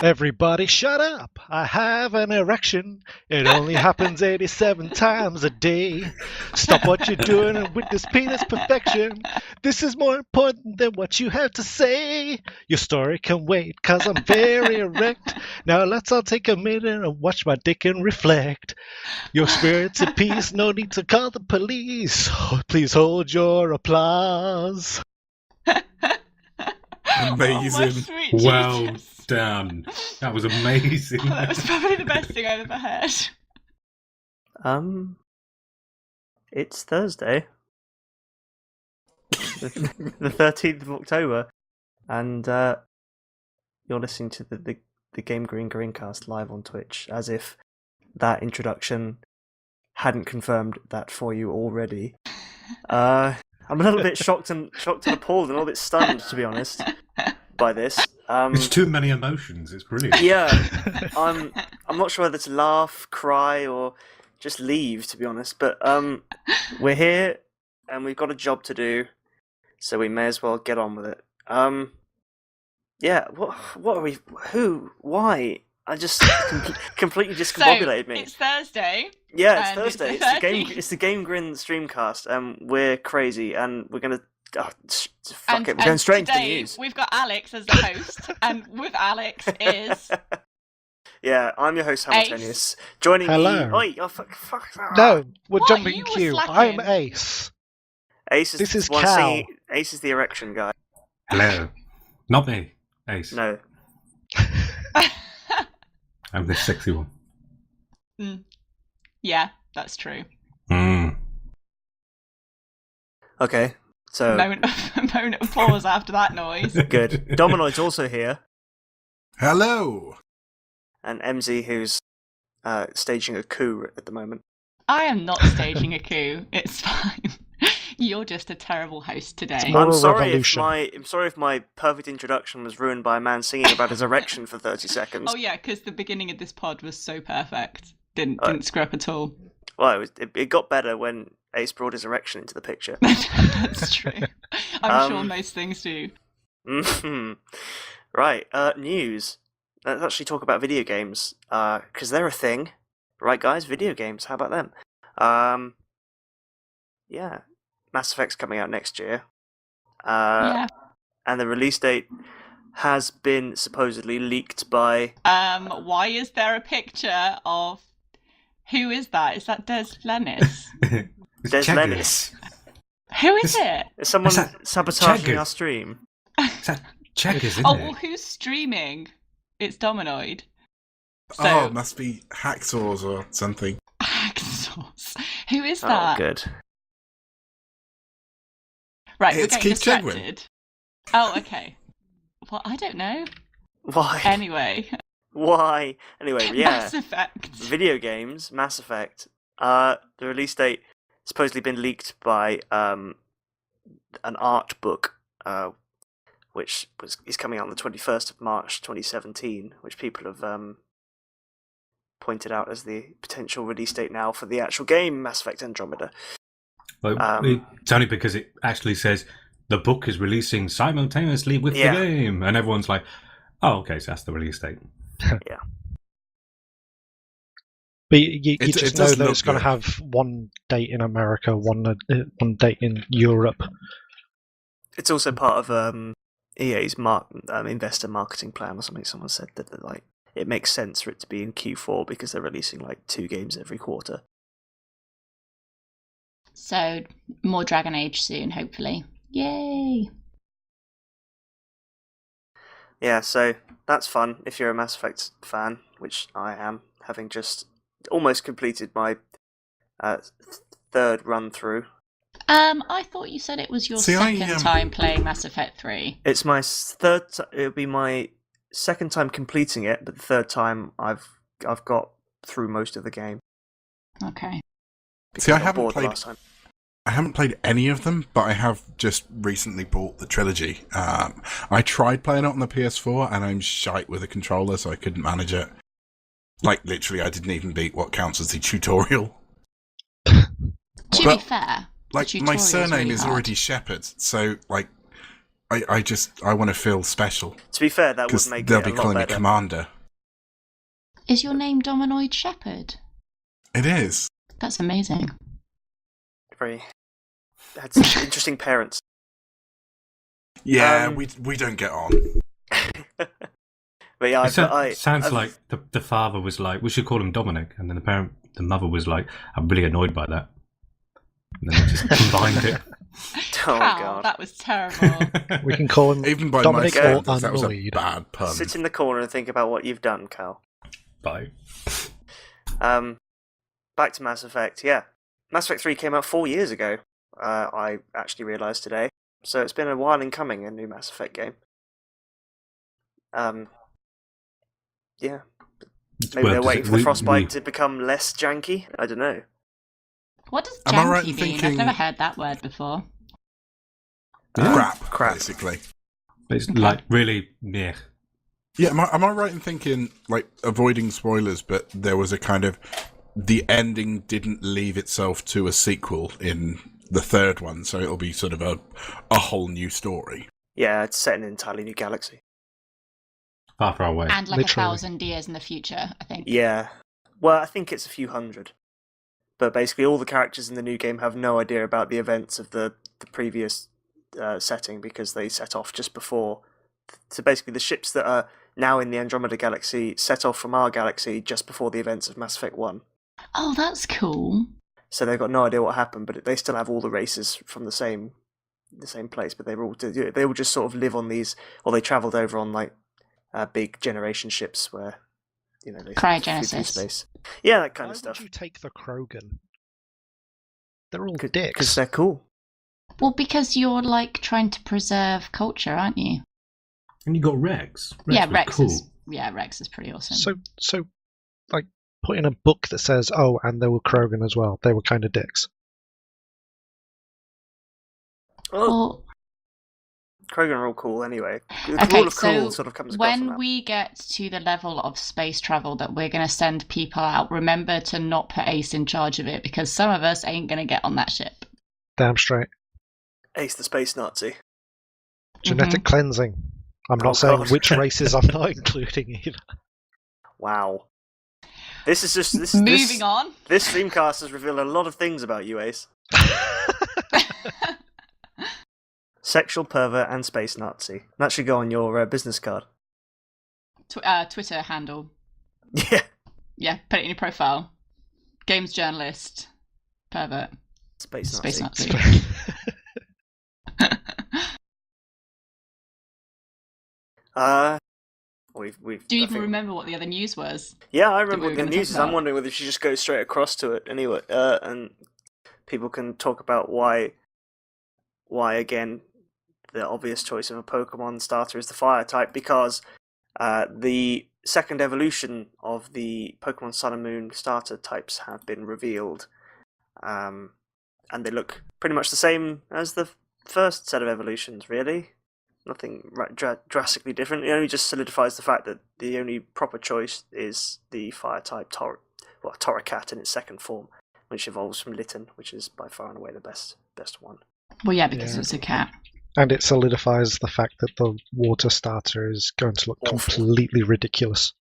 Everybody shut up! I have an erection. It only happens 87 times a day. Stop what you're doing and witness penis perfection. This is more important than what you have to say. Your story can wait, cause I'm very erect. Now let's all take a minute and watch my dick and reflect. Your spirit's at peace, no need to call the police. Please hold your applause. Amazing. Oh, well done. That was amazing. That was probably the best thing I've ever heard. It's Thursday, the 13th of October, and you're listening to the GameGrin GrinCast live on Twitch, as if that introduction hadn't confirmed that for you already. I'm a little bit shocked and appalled and a little bit stunned, to be honest, by this. It's too many emotions. It's brilliant. Yeah, I'm not sure whether to laugh, cry, or just leave, to be honest. But we're here and we've got a job to do, so we may as well get on with it. Yeah, what are we? Who? Why? I just completely discombobulated me. It's Thursday. Yeah, it's Thursday. It's the GameGrin Streamcast, and we're crazy, and we're gonna. We're going straight into the news. We've got Alex as the host, and with Alex is. Yeah, I'm your host, Hamiltonius. Joining Hello. me. Oi, oh, fuck. No, we're What? jumping You were queue. slacking. I'm Ace. Ace is This is the one Cal. singing. Ace is the erection guy. Hello. Not me, Ace. No. I'm the sexy one. Yeah, that's true. Okay, so Moment of pause after that noise. good. Dominoid's also here, Hello. and MZ, who's staging a coup at the moment. I am not staging a coup. It's fine. You're just a terrible host today. Moral I'm sorry revolution. if my perfect introduction was ruined by a man singing about his erection for 30 seconds. Oh yeah, because the beginning of this pod was so perfect. Didn't screw up at all. Well, it got better when Ace brought his erection into the picture. That's true. I'm sure most things do. Right, news. Let's actually talk about video games, because they're a thing. Right, guys? Video games, how about them? Yeah, Mass Effect's coming out next year. Yeah. And the release date has been supposedly leaked by... Why is there a picture of... Who is that? Is that Des Lennis? Des Lennis. Who is it? Is someone sabotaging Checkers? our stream? Checkers, isn't Oh, it? well, who's streaming? It's Dominoid. So, Oh, it must be hacksaws or something. Hacksaws. Who is Oh, that? good. Right, It's we're getting Keith Chegwin. distracted. Oh, okay. Well, I don't know. Why? Anyway. Why? Anyway, yeah. Mass Effect. Video games, Mass Effect. The release date supposedly been leaked by an art book, which is coming out on the 21st of March 2017, which people have pointed out as the potential release date now for the actual game, Mass Effect Andromeda. Well, it's only because it actually says the book is releasing simultaneously with the game, and everyone's like, "Oh, okay, so that's the release date." Yeah. But you It just know does that look it's going to good. have one date in America, one date in Europe. It's also part of EA's investor marketing plan or something. Someone said that like it makes sense for it to be in Q4 because they're releasing like 2 games every quarter. So, more Dragon Age soon, hopefully. Yay! Yeah, so that's fun if you're a Mass Effect fan, which I am, having just almost completed my third run through. I thought you said it was your second time playing Mass Effect 3. It's my third. It'll be my second time completing it, but the third time I've got through most of the game. Okay. See, I got haven't bored the played. last time. I haven't played any of them, but I have just recently bought the trilogy. I tried playing it on the PS4, and I'm shite with a controller, so I couldn't manage it. Like, literally, I didn't even beat what counts as the tutorial. To be But, fair, like, the my tutorial's surname really is hard. already Shepherd, so, like, I want to feel special. To be fair, that would Because make they'll it be a lot calling me better. Commander. Is your name Dominoid Shepherd? It is. That's amazing. Very. Had some interesting parents. Yeah, we don't get on. But yeah, sounds like the father was like, we should call him Dominic, and then the mother was like, I'm really annoyed by that. And then they just combined it. Oh Cal, god, that was terrible. We can call him Even by Dominic my or standards, that was a Annoyed. bad pun. sit in the corner and think about what you've done, Cal. Bye. Back to Mass Effect. Yeah, Mass Effect 3 came out 4 years ago. I actually realised today. So it's been a while in coming, a new Mass Effect game. Yeah. Maybe they're waiting for Frostbite to become less janky. I don't know. What does Am I right janky in mean? thinking- I've never heard that word before. Crap, basically. It's like really, yeah. Yeah, am I right in thinking, like, avoiding spoilers, but there was a kind of... The ending didn't leave itself to a sequel in the third one, so it'll be sort of a whole new story. Yeah, it's set in an entirely new galaxy. Far, far away. And like Literally. 1,000 years in the future, I think. Yeah. Well, I think it's a few hundred. But basically all the characters in the new game have no idea about the events of the previous setting because they set off just before. So basically the ships that are now in the Andromeda galaxy set off from our galaxy just before the events of Mass Effect 1. Oh, that's cool. So they've got no idea what happened, but they still have all the races from the same place, but they all just sort of live on these, or they travelled over on like big generation ships where, you know, they flew through Cryogenesis. space. Yeah, that kind Why of stuff. would you take the Krogan? They're all Because dicks. they're cool. Well, because you're like trying to preserve culture, aren't you? And you got Rex. Yeah, was Rex cool. is pretty awesome. So, like, put in a book that says, "Oh, and there were Krogan as well." They were kind of dicks. Well, Well, Krogan are all cool anyway. The okay, rule of cool so sort of comes across on when that. we get to the level of space travel that we're going to send people out, remember to not put Ace in charge of it because some of us ain't going to get on that ship. Damn straight. Ace the Space Nazi. Genetic cleansing. I'm Oh, not saying God. which races I'm not including either. Wow. This is just this. Moving on. This Streamcast has revealed a lot of things about you, Ace. Sexual pervert and space Nazi. That should go on your business card. Twitter handle. Yeah. Yeah, put it in your profile. Games journalist. Pervert. Space Space Nazi. Nazi. We've. Do you I even think- remember what the other news was? Yeah, I we remember were what the gonna news talk is. I'm about? wondering whether you should just go straight across to it anyway, and people can talk about why again the obvious choice of a Pokemon starter is the Fire type because the second evolution of the Pokemon Sun and Moon starter types have been revealed, and they look pretty much the same as the first set of evolutions. Really, nothing drastically different. It only just solidifies the fact that the only proper choice is the Fire type Torracat in its second form, which evolves from Litten, which is by far and away the best one. Well, yeah, because Yeah. it's a cat. And it solidifies the fact that the water starter is going to look Awful. completely ridiculous.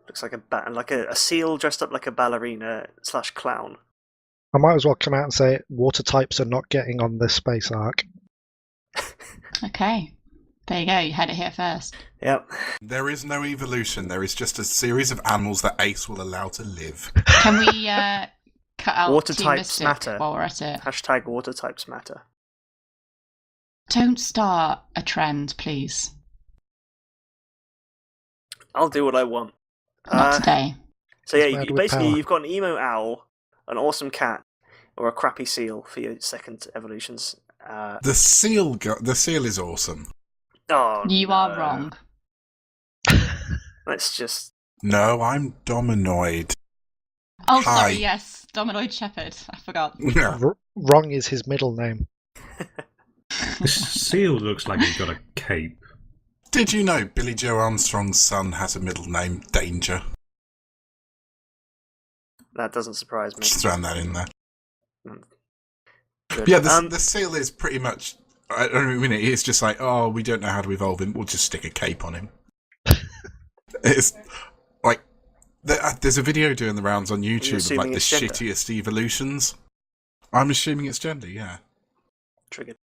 Looks like a seal dressed up like a ballerina / clown. I might as well come out and say water types are not getting on this space arc. Okay. There you go. You had it here first. Yep. There is no evolution. There is just a series of animals that Ace will allow to live. Can we cut out Water Team types Mystic matter. while we're at it? # water types matter. Don't start a trend, please. I'll do what I want. Not today. So yeah, It's mad with basically power. you've got an emo owl, an awesome cat, or a crappy seal for your second evolutions. The seal is awesome. Oh, You are wrong. Let's just. No, I'm Dominoid. Oh, Hi. sorry, yes. Dominoid Shepherd. I forgot. Wrong is his middle name. This seal looks like he's got a cape. Did you know Billy Joe Armstrong's son has a middle name, Danger? That doesn't surprise me. Just throwing that in there. Good. Yeah, the seal is pretty much I don't mean it's just like, oh, we don't know how to evolve him. We'll just stick a cape on him. It's like there's a video doing the rounds on YouTube of like the shittiest evolutions. I'm assuming it's gender. Yeah. Triggered.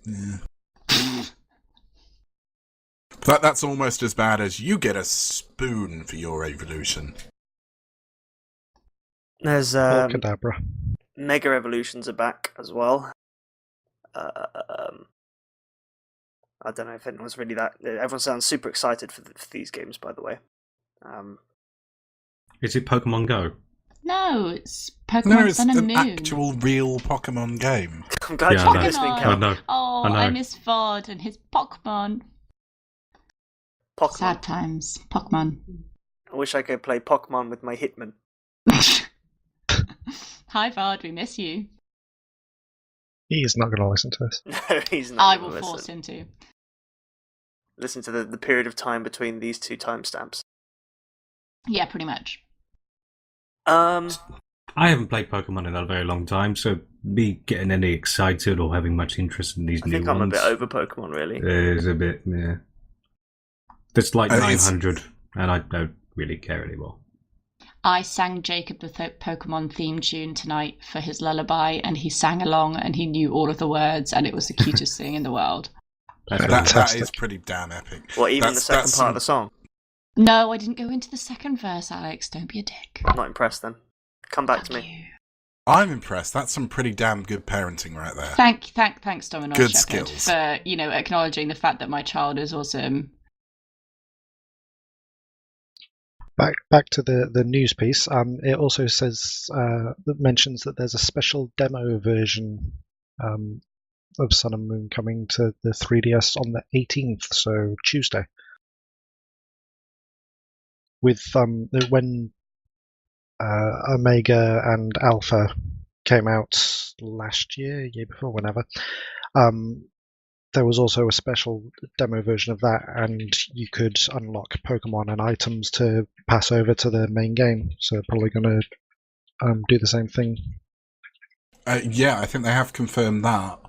Yeah. That's almost as bad as you get a spoon for your evolution. There's Cadabra. Mega Evolutions are back as well. I don't know if anyone's really that. Everyone sounds super excited for these games, by the way. Is it Pokemon Go? No, it's Pokemon Sun and Moon. An actual real Pokemon game. I'm glad you're listening, Cal. I know. Oh, I miss Vod and his Pokemon. Pokemon. Sad times. Pokemon. I wish I could play Pokemon with my Hitman. Hi, Vod, we miss you. He's not going to listen to us. No, he's not. I will force him to. Listen to the period of time between these two timestamps. Yeah, pretty much. I haven't played Pokemon in a very long time, so me getting any excited or having much interest in these new ones... I think I'm a bit over Pokemon, really. It's a bit, yeah. There's like 900, and I don't really care anymore. I sang Jacob the Pokemon theme tune tonight for his lullaby, and he sang along, and he knew all of the words, and it was the cutest thing in the world. That is pretty damn epic. What, even the second part of the song? No, I didn't go into the second verse, Alex. Don't be a dick. I'm not impressed, then. Come back to me. I'm impressed. That's some pretty damn good parenting right there. Thanks, Domino Good Shepherd, skills. for, acknowledging the fact that my child is awesome. Back to the news piece. It also says that mentions that there's a special demo version of Sun and Moon coming to the 3DS on the 18th, so Tuesday. With when Omega and Alpha came out last year before, whenever, there was also a special demo version of that, and you could unlock Pokemon and items to pass over to the main game. So they're probably going to do the same thing. Yeah, I think they have confirmed that.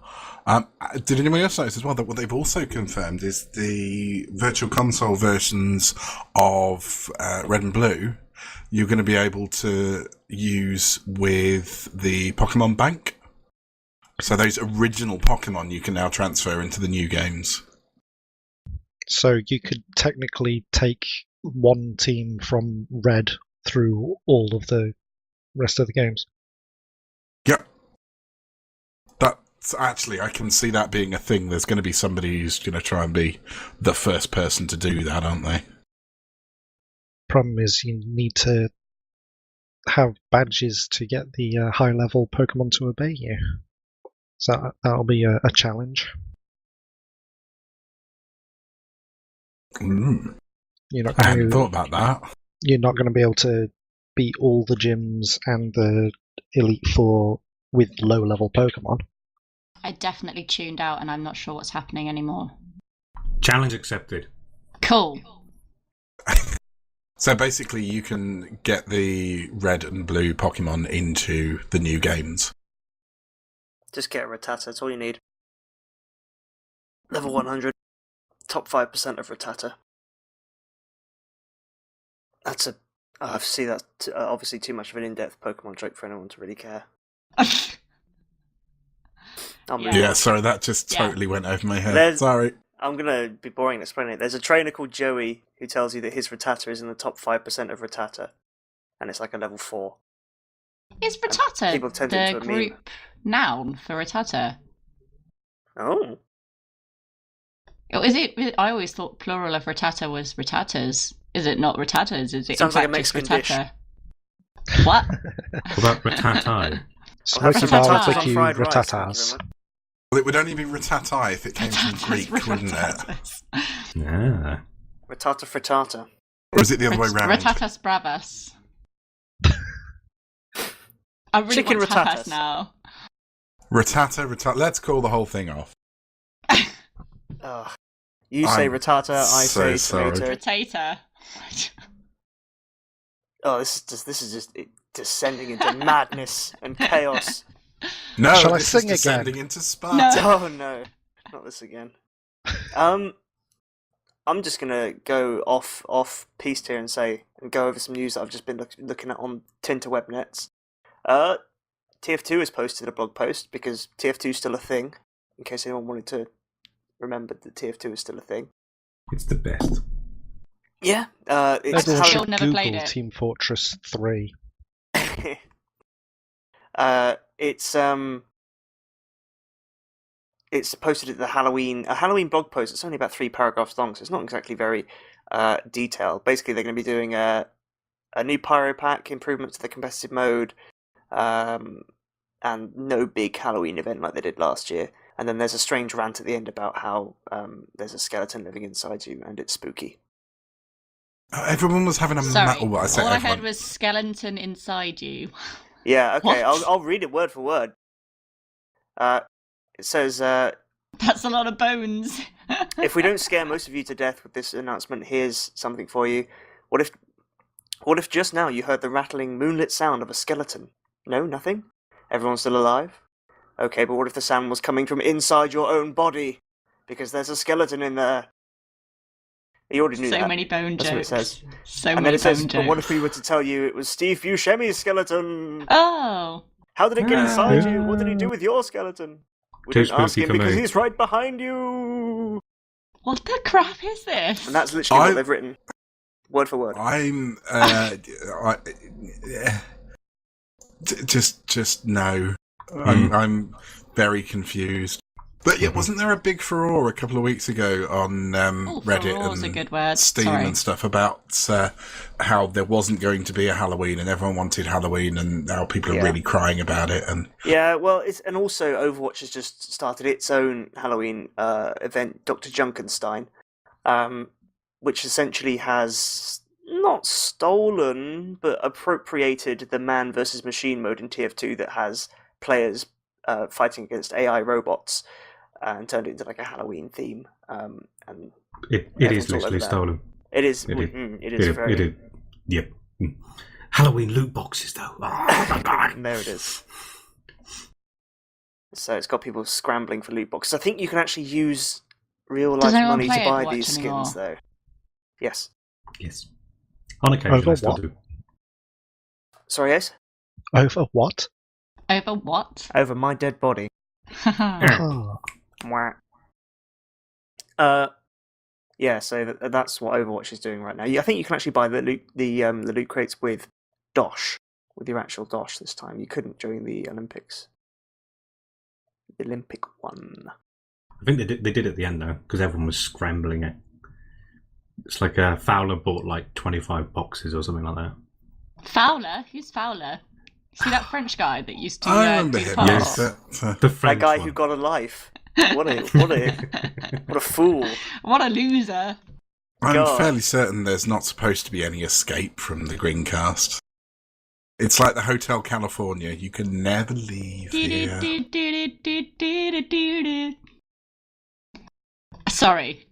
Did anyone else notice as well that what they've also confirmed is the Virtual Console versions of Red and Blue you're going to be able to use with the Pokemon Bank. So those original Pokemon you can now transfer into the new games. So you could technically take one team from Red through all of the rest of the games. Yep. That's actually, I can see that being a thing. There's going to be somebody who's going to try and be the first person to do that, aren't they? Problem is you need to have badges to get the high-level Pokemon to obey you. So that'll be a challenge. I hadn't thought about that. You're not going to be able to beat all the gyms and the Elite Four with low-level Pokemon. I definitely tuned out, and I'm not sure what's happening anymore. Challenge accepted. Cool. So basically you can get the Red and Blue Pokemon into the new games. Just get a Rattata, that's all you need. Level 100. Top 5% of Rattata. That's a... I see that's obviously too much of an in-depth Pokemon joke for anyone to really care. Yeah, sorry, that just totally went over my head. Sorry. I'm going to be boring and explain it. There's a trainer called Joey who tells you that his Rattata is in the top 5% of Rattata. And it's like a level 4. Is Rattata the group noun for Rattata? Oh. Is it? I always thought plural of Rattata was Rattatas. Is it not Rattatas? Is it sounds in like fact a Mexican just Rattata? Dish. What? What about Rattata? Smoky barbecue Rattatas. Well, it would only be Rattata if it came from Greek, wouldn't it? Yeah. Rattata frittata. Or is it the other way round? Rattatas bravas. I really Chicken want rattatas tapas now. Rattata. Let's call the whole thing off. You say Rattata, I say tomato. Potato. Oh, this is just descending into madness and chaos. No, Shall I this sing is descending again? into Sparta. No. Oh no, not this again. I'm just gonna go off piste here and go over some news that I've just been looking at on Tinterwebnets. TF2 has posted a blog post because TF2 is still a thing. In case anyone wanted to remember that TF2 is still a thing. It's the best. Yeah, it's Everyone Still should never played Google it. Team Fortress 3. It's posted at a Halloween blog post. It's only about 3 paragraphs long, so it's not exactly very detailed. Basically, they're going to be doing a new pyro pack, improvements to the competitive mode, and no big Halloween event like they did last year. And then there's a strange rant at the end about how there's a skeleton living inside you and it's spooky. Everyone was having a Sorry, all all I heard was skeleton inside you. Yeah, okay, What? I'll read it word for word. It says, That's a lot of bones. if we don't scare most of you to death with this announcement, here's something for you. What if just now you heard the rattling moonlit sound of a skeleton? No, nothing? Everyone's still alive? Okay, but what if the sound was coming from inside your own body? Because there's a skeleton in there. You already knew that. So many bone That's what it jokes. says. So And then many it says, bone but what jokes. if we were to tell you it was Steve Buscemi's skeleton? Oh. How did it get inside Ah. you? What did he do with your skeleton? We Too didn't ask spooky him for because me. he's right behind you. What the crap is this? And that's literally what they've written, word for word. I'm just no. I'm very confused. But yeah, wasn't there a big furore a couple of weeks ago on Reddit furore's a and good word. Steam Sorry. and stuff about how there wasn't going to be a Halloween and everyone wanted Halloween and now people are Yeah. really crying about it and Yeah, well, and also Overwatch has just started its own Halloween event, Dr. Junkenstein, which essentially has not stolen but appropriated the man versus machine mode in TF2 that has players fighting against AI robots and turned it into like a Halloween theme. And It everyone's is all over literally that. stolen. It is. It is. It is very. It is. Yep. Halloween loot boxes, though. And there it is. So it's got people scrambling for loot boxes. I think you can actually use real Does life anyone money play to buy Overwatch these skins, anymore? though. Yes. Yes. On occasion, Over I still what? do. Sorry, Ace? Over what? Over what? Over my dead body. Oh. Mwah. Yeah, so that's what Overwatch is doing right now. I think you can actually buy the loot crates with Dosh, with your actual Dosh this time. You couldn't during the Olympics. The Olympic one. I think they did at the end, though, because everyone was scrambling it. It's like Fowler bought like 25 boxes or something like that. Fowler? Who's Fowler? See that French guy that used to I remember do him. parts? Yes, The That French guy one. who got a life. What a fool. What a loser. I'm God. fairly certain there's not supposed to be any escape from the GrinCast. It's like the Hotel California. You can never leave here. Sorry,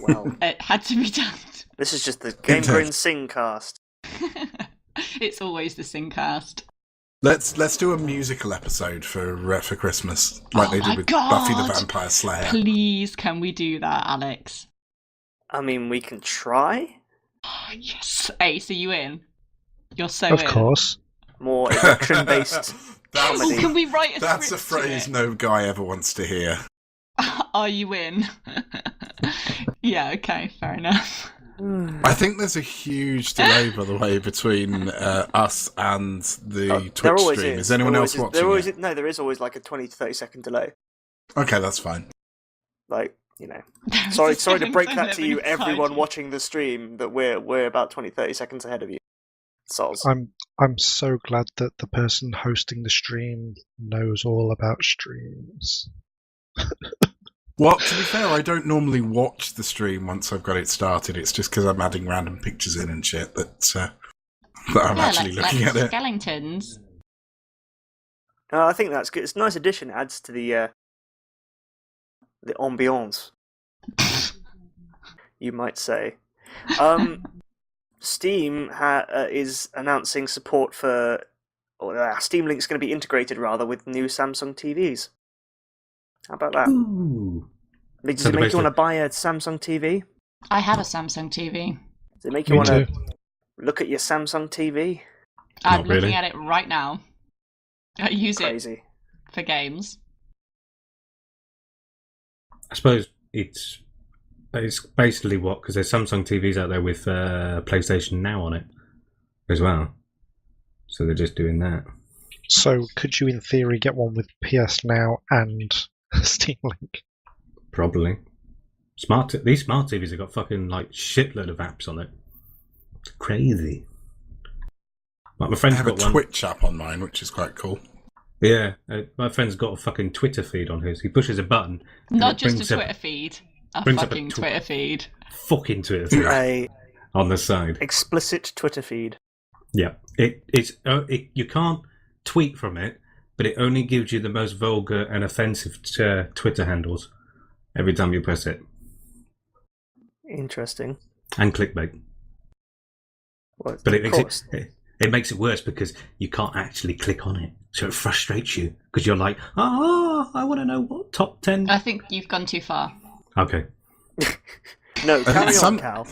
Well, it had to be done. this is just the GameGrin Singcast. It's always the Singcast. Let's do a musical episode for Christmas, like Oh they my did with Buffy the God. Vampire Slayer. Please, can we do that, Alex? I mean, we can try. Oh, yes. Ace, are you in? You're so Of in. course. More erection-based Oh, comedy. can we write a That's a script to phrase it? no guy ever wants to hear. Are you in? Yeah, okay, fair enough. I think there's a huge delay, by the way, between us and the There Twitch always stream. is. Is anyone There else always watching? There always it? No, there is always like a 20 to 30 second delay. Okay, that's fine. Like, you know. There's Sorry a to break skeleton that to you, living inside everyone you. watching the stream, that we're about 20, 30 seconds ahead of you. Soz. I'm so glad that the person hosting the stream knows all about streams. Well, to be fair, I don't normally watch the stream once I've got it started. It's just because I'm adding random pictures in and shit that I'm actually looking at it. Skeletons. I think that's good. It's a nice addition. It adds to the ambiance, you might say. Steam is announcing support for Steam Link's going to be integrated rather with new Samsung TVs. How about that? Ooh. Does it make you want to buy a Samsung TV? I have a Samsung TV. Does it make you want to look at your Samsung TV? I'm Not looking really. at it right now. I use Crazy. it for games. I suppose it's basically because there's Samsung TVs out there with PlayStation Now on it as well. So they're just doing that. So could you, in theory, get one with PS Now and Steam Link? Probably. These smart TVs have got fucking like shitload of apps on it. It's crazy. Like my I friend's have a got one. Twitch app on mine, which is quite cool. Yeah, my friend's got a fucking Twitter feed on his. He pushes a button. Not just a Twitter feed. A brings up fucking a Twitter feed. Fucking Twitter feed A on the side. explicit Twitter feed. Yeah, you can't tweet from it, but it only gives you the most vulgar and offensive Twitter handles every time you press it. Interesting. And clickbait. Well, But of course. it makes it worse because you can't actually click on it. So it frustrates you because you're like, I want to know what top 10. I think you've gone too far. Okay. No, carry on, Cal.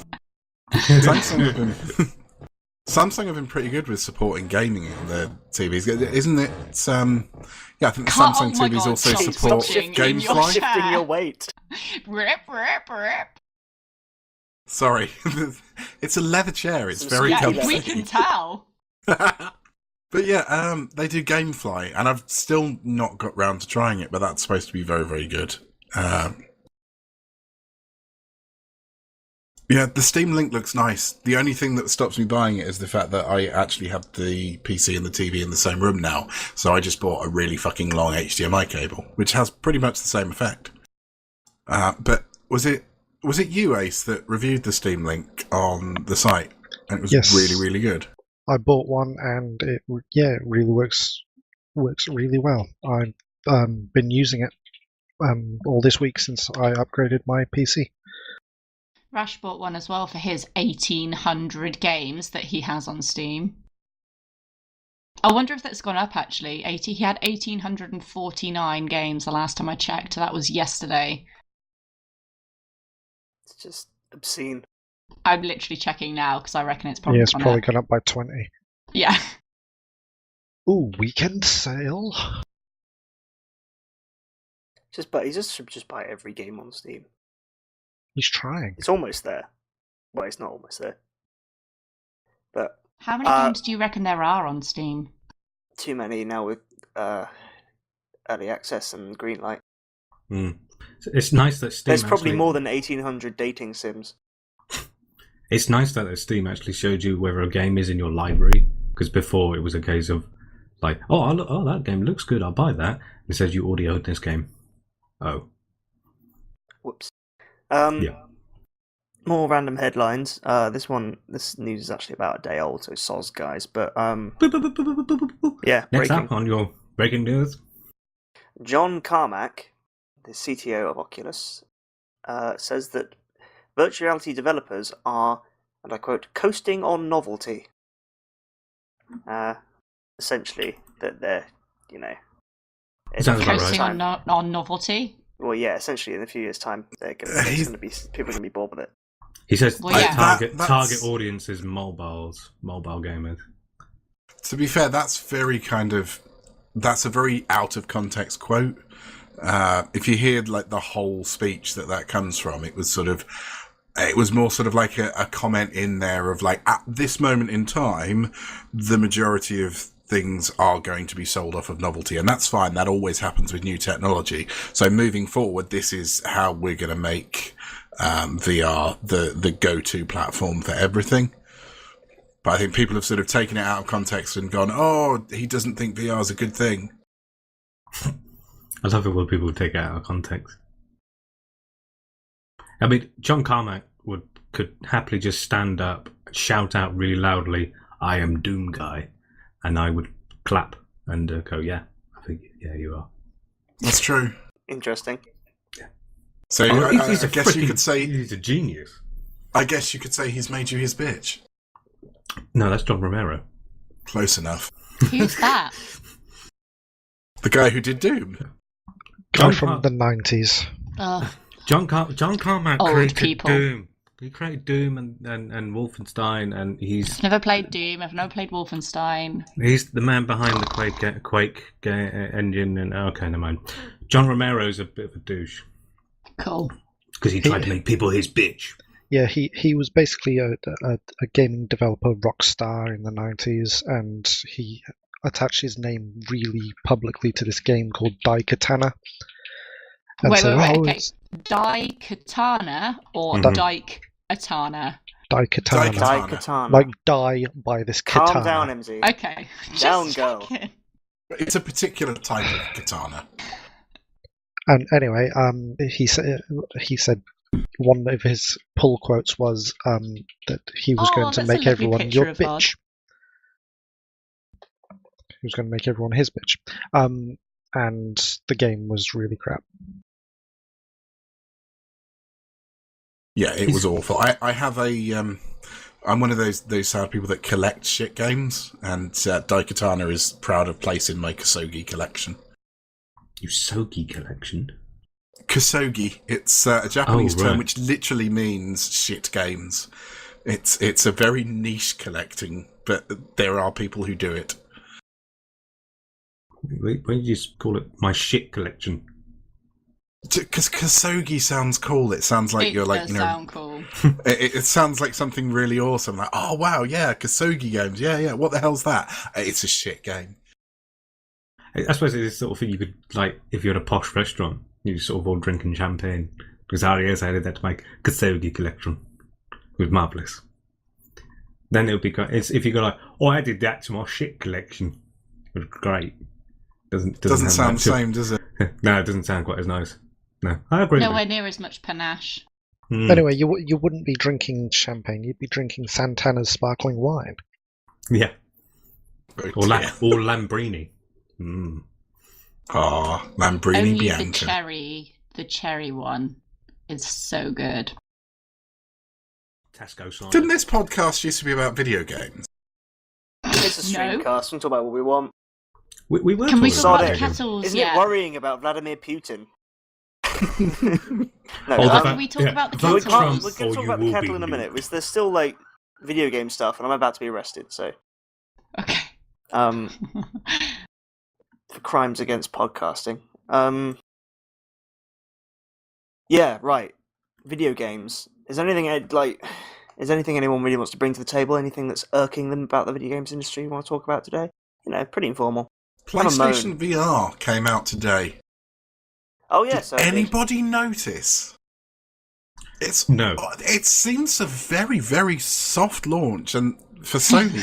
Samsung have been pretty good with supporting gaming on their TVs, isn't it? I think the Can't- Samsung oh my TVs God, also stop support shifting in your GameFly. chair. Shifting your weight. Rip, rip, rip. Sorry, it's a leather chair. It's Some very Yeah, comfy. we can tell. But yeah, they do GameFly, and I've still not got round to trying it, but that's supposed to be very, very good. Yeah, the Steam Link looks nice. The only thing that stops me buying it is the fact that I actually have the PC and the TV in the same room now, so I just bought a really fucking long HDMI cable, which has pretty much the same effect. But was it you, Ace, that reviewed the Steam Link on the site? And it was Yes. really, really good. I bought one, and it really works really well. I've been using it all this week since I upgraded my PC. Rash bought one as well for his 1,800 games that he has on Steam. I wonder if that's gone up, actually. He had 1,849 games the last time I checked. That was yesterday. It's just obscene. I'm literally checking now because I reckon it's probably Yeah, it's gone probably up. gone up by 20. Yeah. Ooh, weekend sale. He should just buy every game on Steam. He's trying. It's almost there. Well, it's not almost there. But How many games do you reckon there are on Steam? too many now with early access and green light. It's nice that Steam. There's probably more than 1,800 dating sims. It's nice that Steam actually showed you whether a game is in your library, because before it was a case of like, oh, that game looks good, I'll buy that. It says you already own this game. Oh. Whoops. Yeah. More random headlines. This news is actually about a day old, so soz, guys. But yeah. Next breaking. up on your breaking news. John Carmack, the CTO of Oculus, says that virtual reality developers are, and I quote, coasting on novelty. Essentially, that they're, Sounds about Coasting right. on novelty? Well, yeah, essentially in a few years' time, people are going to be bored with it. He says Well, yeah. target audience is mobile gamers. To be fair, that's a very out of context quote. If you hear like the whole speech that comes from, it was more sort of like a comment in there of like, at this moment in time, the majority of things are going to be sold off of novelty, and that's fine. That always happens with new technology. So moving forward, this is how we're going to make VR the go-to platform for everything. But I think people have sort of taken it out of context and gone, oh, he doesn't think VR is a good thing. I love it when people take it out of context. I mean, John Carmack could happily just stand up, shout out really loudly, "I am Doom Guy," and I would clap and go, "Yeah, I think you are." That's true. Interesting. So I guess you could say he's a genius. I guess you could say he's made you his bitch. No, that's John Romero. Close enough. Who's that? The guy who did Doom. Guy John from Car- the 90s. John Carmack Old created people. Doom. He created Doom and Wolfenstein, and he's Never played Doom. I've never played Wolfenstein. the man behind the Quake engine. And okay, never mind. John Romero's a bit of a douche Cool. because he tried to make people his bitch. Yeah, he was basically a gaming developer rock star in the 90s, and he attached his name really publicly to this game called Daikatana. And Wait, said, okay. it's Daikatana or Mhm. Daikatana? Daikatana. Daikatana. Like die by this katana. Calm down, MZ. Okay. Down, Just girl. checking. It's a particular type of katana. And anyway, he said one of his pull quotes was that he was going to that's a make lovely everyone picture your of Rod. bitch. He was going to make everyone his bitch. And the game was really crap. Yeah, it was awful. I have a I'm one of those sad people that collect shit games, and Daikatana is proud of placing my Kosogi collection. Usogi collection. Kosogi, it's a Japanese Oh, right. term which literally means shit games. It's a very niche collecting, but there are people who do it. Why did you just call it my shit collection? Because Kosogi sounds cool. It sounds like It you're like, does you know, sound cool. it sounds like something really awesome. Like, oh wow, yeah, Kosogi games, yeah. What the hell's that? It's a shit game. I suppose it's the sort of thing you could, like, if you're at a posh restaurant, you sort of all drinking champagne. Because I did that to my Kosogi collection. It was marvellous. Then it would be great. If you go like, oh, I did that to my shit collection. It was great. Doesn't Sound the same, does it? No, it doesn't sound quite as nice. No, I agree. Nowhere near as much panache. Anyway, you wouldn't be drinking champagne. You'd be drinking Santana's sparkling wine. Yeah. Oh, Or dear. Lambrini. Mm. Oh, Lambrini Only Bianca. the cherry one is so good. Tesco cider. Didn't this podcast used to be about video games? It's a No. Streamcast. We can talk about what we want. We were Can we talking talk Sod about it. Kettles? Isn't Yeah. it worrying about Vladimir Putin? No, Oh, Can that- we talk yeah. about the Vote we Kettles? Trump. we're going or to talk you about the will kettle be in a minute. nuked. Because there's still like video game stuff, and I'm about to be arrested. So, Okay. for crimes against podcasting. Yeah, right. Video games. Is there anything Is there anything anyone really wants to bring to the table? Anything that's irking them about the video games industry you want to talk about today? You know, pretty informal. Have a moan. PlayStation VR came out today. Oh yeah, Did so it did. anybody notice? No. It seems a very, very soft launch, and for Sony,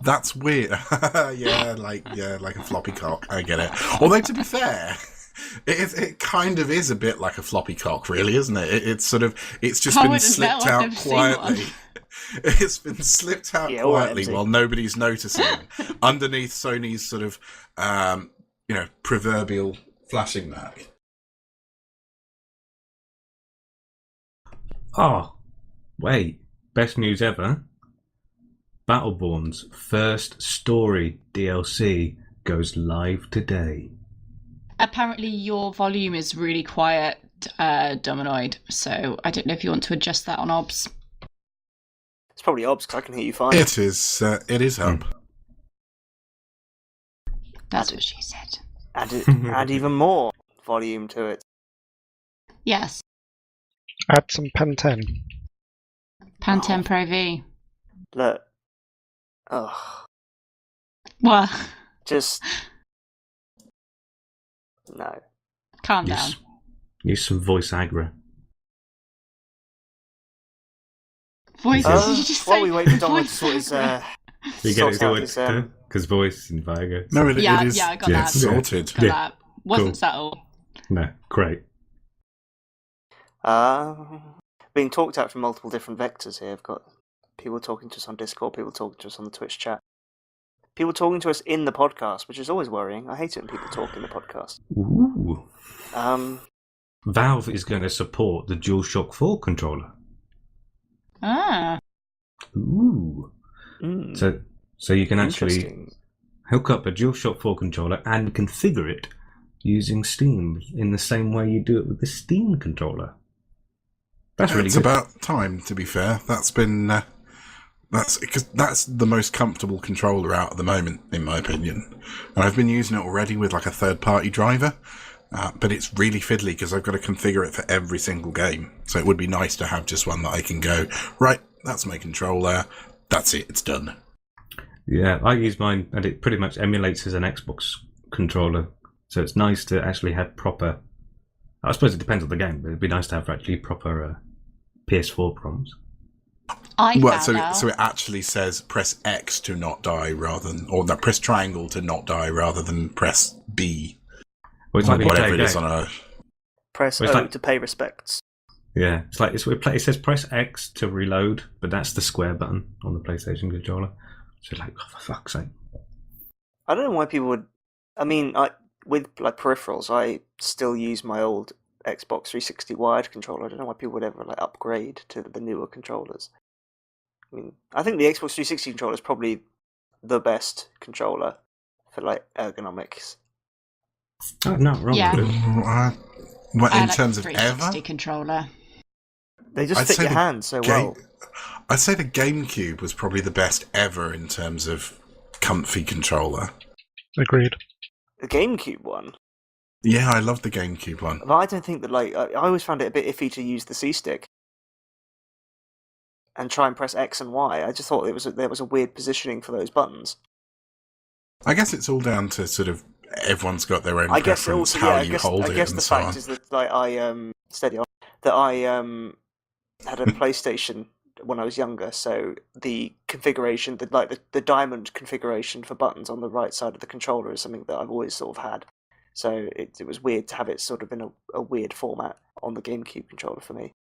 that's weird. yeah, like a floppy cock. I get it. Although to be fair, it kind of is a bit like a floppy cock, really, isn't it? It's just I been wouldn't slipped know, I've out never seen quietly. one. It's been slipped out Yeah, all right, quietly MZ. while nobody's noticing, underneath Sony's sort of, proverbial flashing mark. Oh, wait. Best news ever. Battleborn's first story DLC goes live today. Apparently, your volume is really quiet, Dominoid. So I don't know if you want to adjust that on OBS. It's probably obs because I can hear you fine. It is up. That's what she said. Add even more volume to it. Yes. Add some Pantene. Pantene Oh. Pro V. Look. Ugh. Well, Just. No. calm down. Use some voice aggro. Voices. Uh, Did you just while say we wait for Dominic to voice sort his. You get sort it out his, because voice and Viago. No, it Yeah, is yeah, I got yeah, that. sorted. Got Yeah. that. Wasn't Cool. subtle. No, great. Being talked at from multiple different vectors here. I've got people talking to us on Discord, people talking to us on the Twitch chat, people talking to us in the podcast, which is always worrying. I hate it when people talk in the podcast. Ooh. Valve is going to support the DualShock 4 controller. Ah. Ooh. So you can actually Interesting. hook up a DualShock 4 controller and configure it using Steam in the same way you do it with the Steam controller. That's really It's good. about time, to be fair. That's been that's the most comfortable controller out at the moment, in my opinion. And I've been using it already with like a third-party driver, but it's really fiddly because I've got to configure it for every single game. So it would be nice to have just one that I can go, right, that's my controller, that's it, it's done. Yeah, I use mine, and it pretty much emulates as an Xbox controller. So it's nice to actually have proper... I suppose it depends on the game, but it'd be nice to have actually proper PS4 prompts. So it actually says press X to not die rather than... Or no, press triangle to not die rather than press B. Well, it's like whatever it is on a... Press Well, it's O like- to pay respects. Yeah, it's like it says press X to reload, but that's the square button on the PlayStation controller. So like, oh, for fuck's sake. I don't know why people would... I mean, with like peripherals, I still use my old Xbox 360 wired controller. I don't know why people would ever like upgrade to the newer controllers. I mean, I think the Xbox 360 controller is probably the best controller for like ergonomics. Oh, no, wrong Yeah. with it. What, I in like terms the of 360 ever? controller. They just I'd fit say your the hand so well. I'd say the GameCube was probably the best ever in terms of comfy controller. Agreed. The GameCube one. Yeah, I love the GameCube one. But I don't think that, like, I always found it a bit iffy to use the C-stick and try and press X and Y. I just thought there was a weird positioning for those buttons. I guess it's all down to sort of everyone's got their own I guess preference, also, how yeah, you hold I it, guess and the so fact on. is that like I had a PlayStation when I was younger, so the configuration, the diamond configuration for buttons on the right side of the controller is something that I've always sort of had. So it was weird to have it sort of in a weird format on the GameCube controller for me.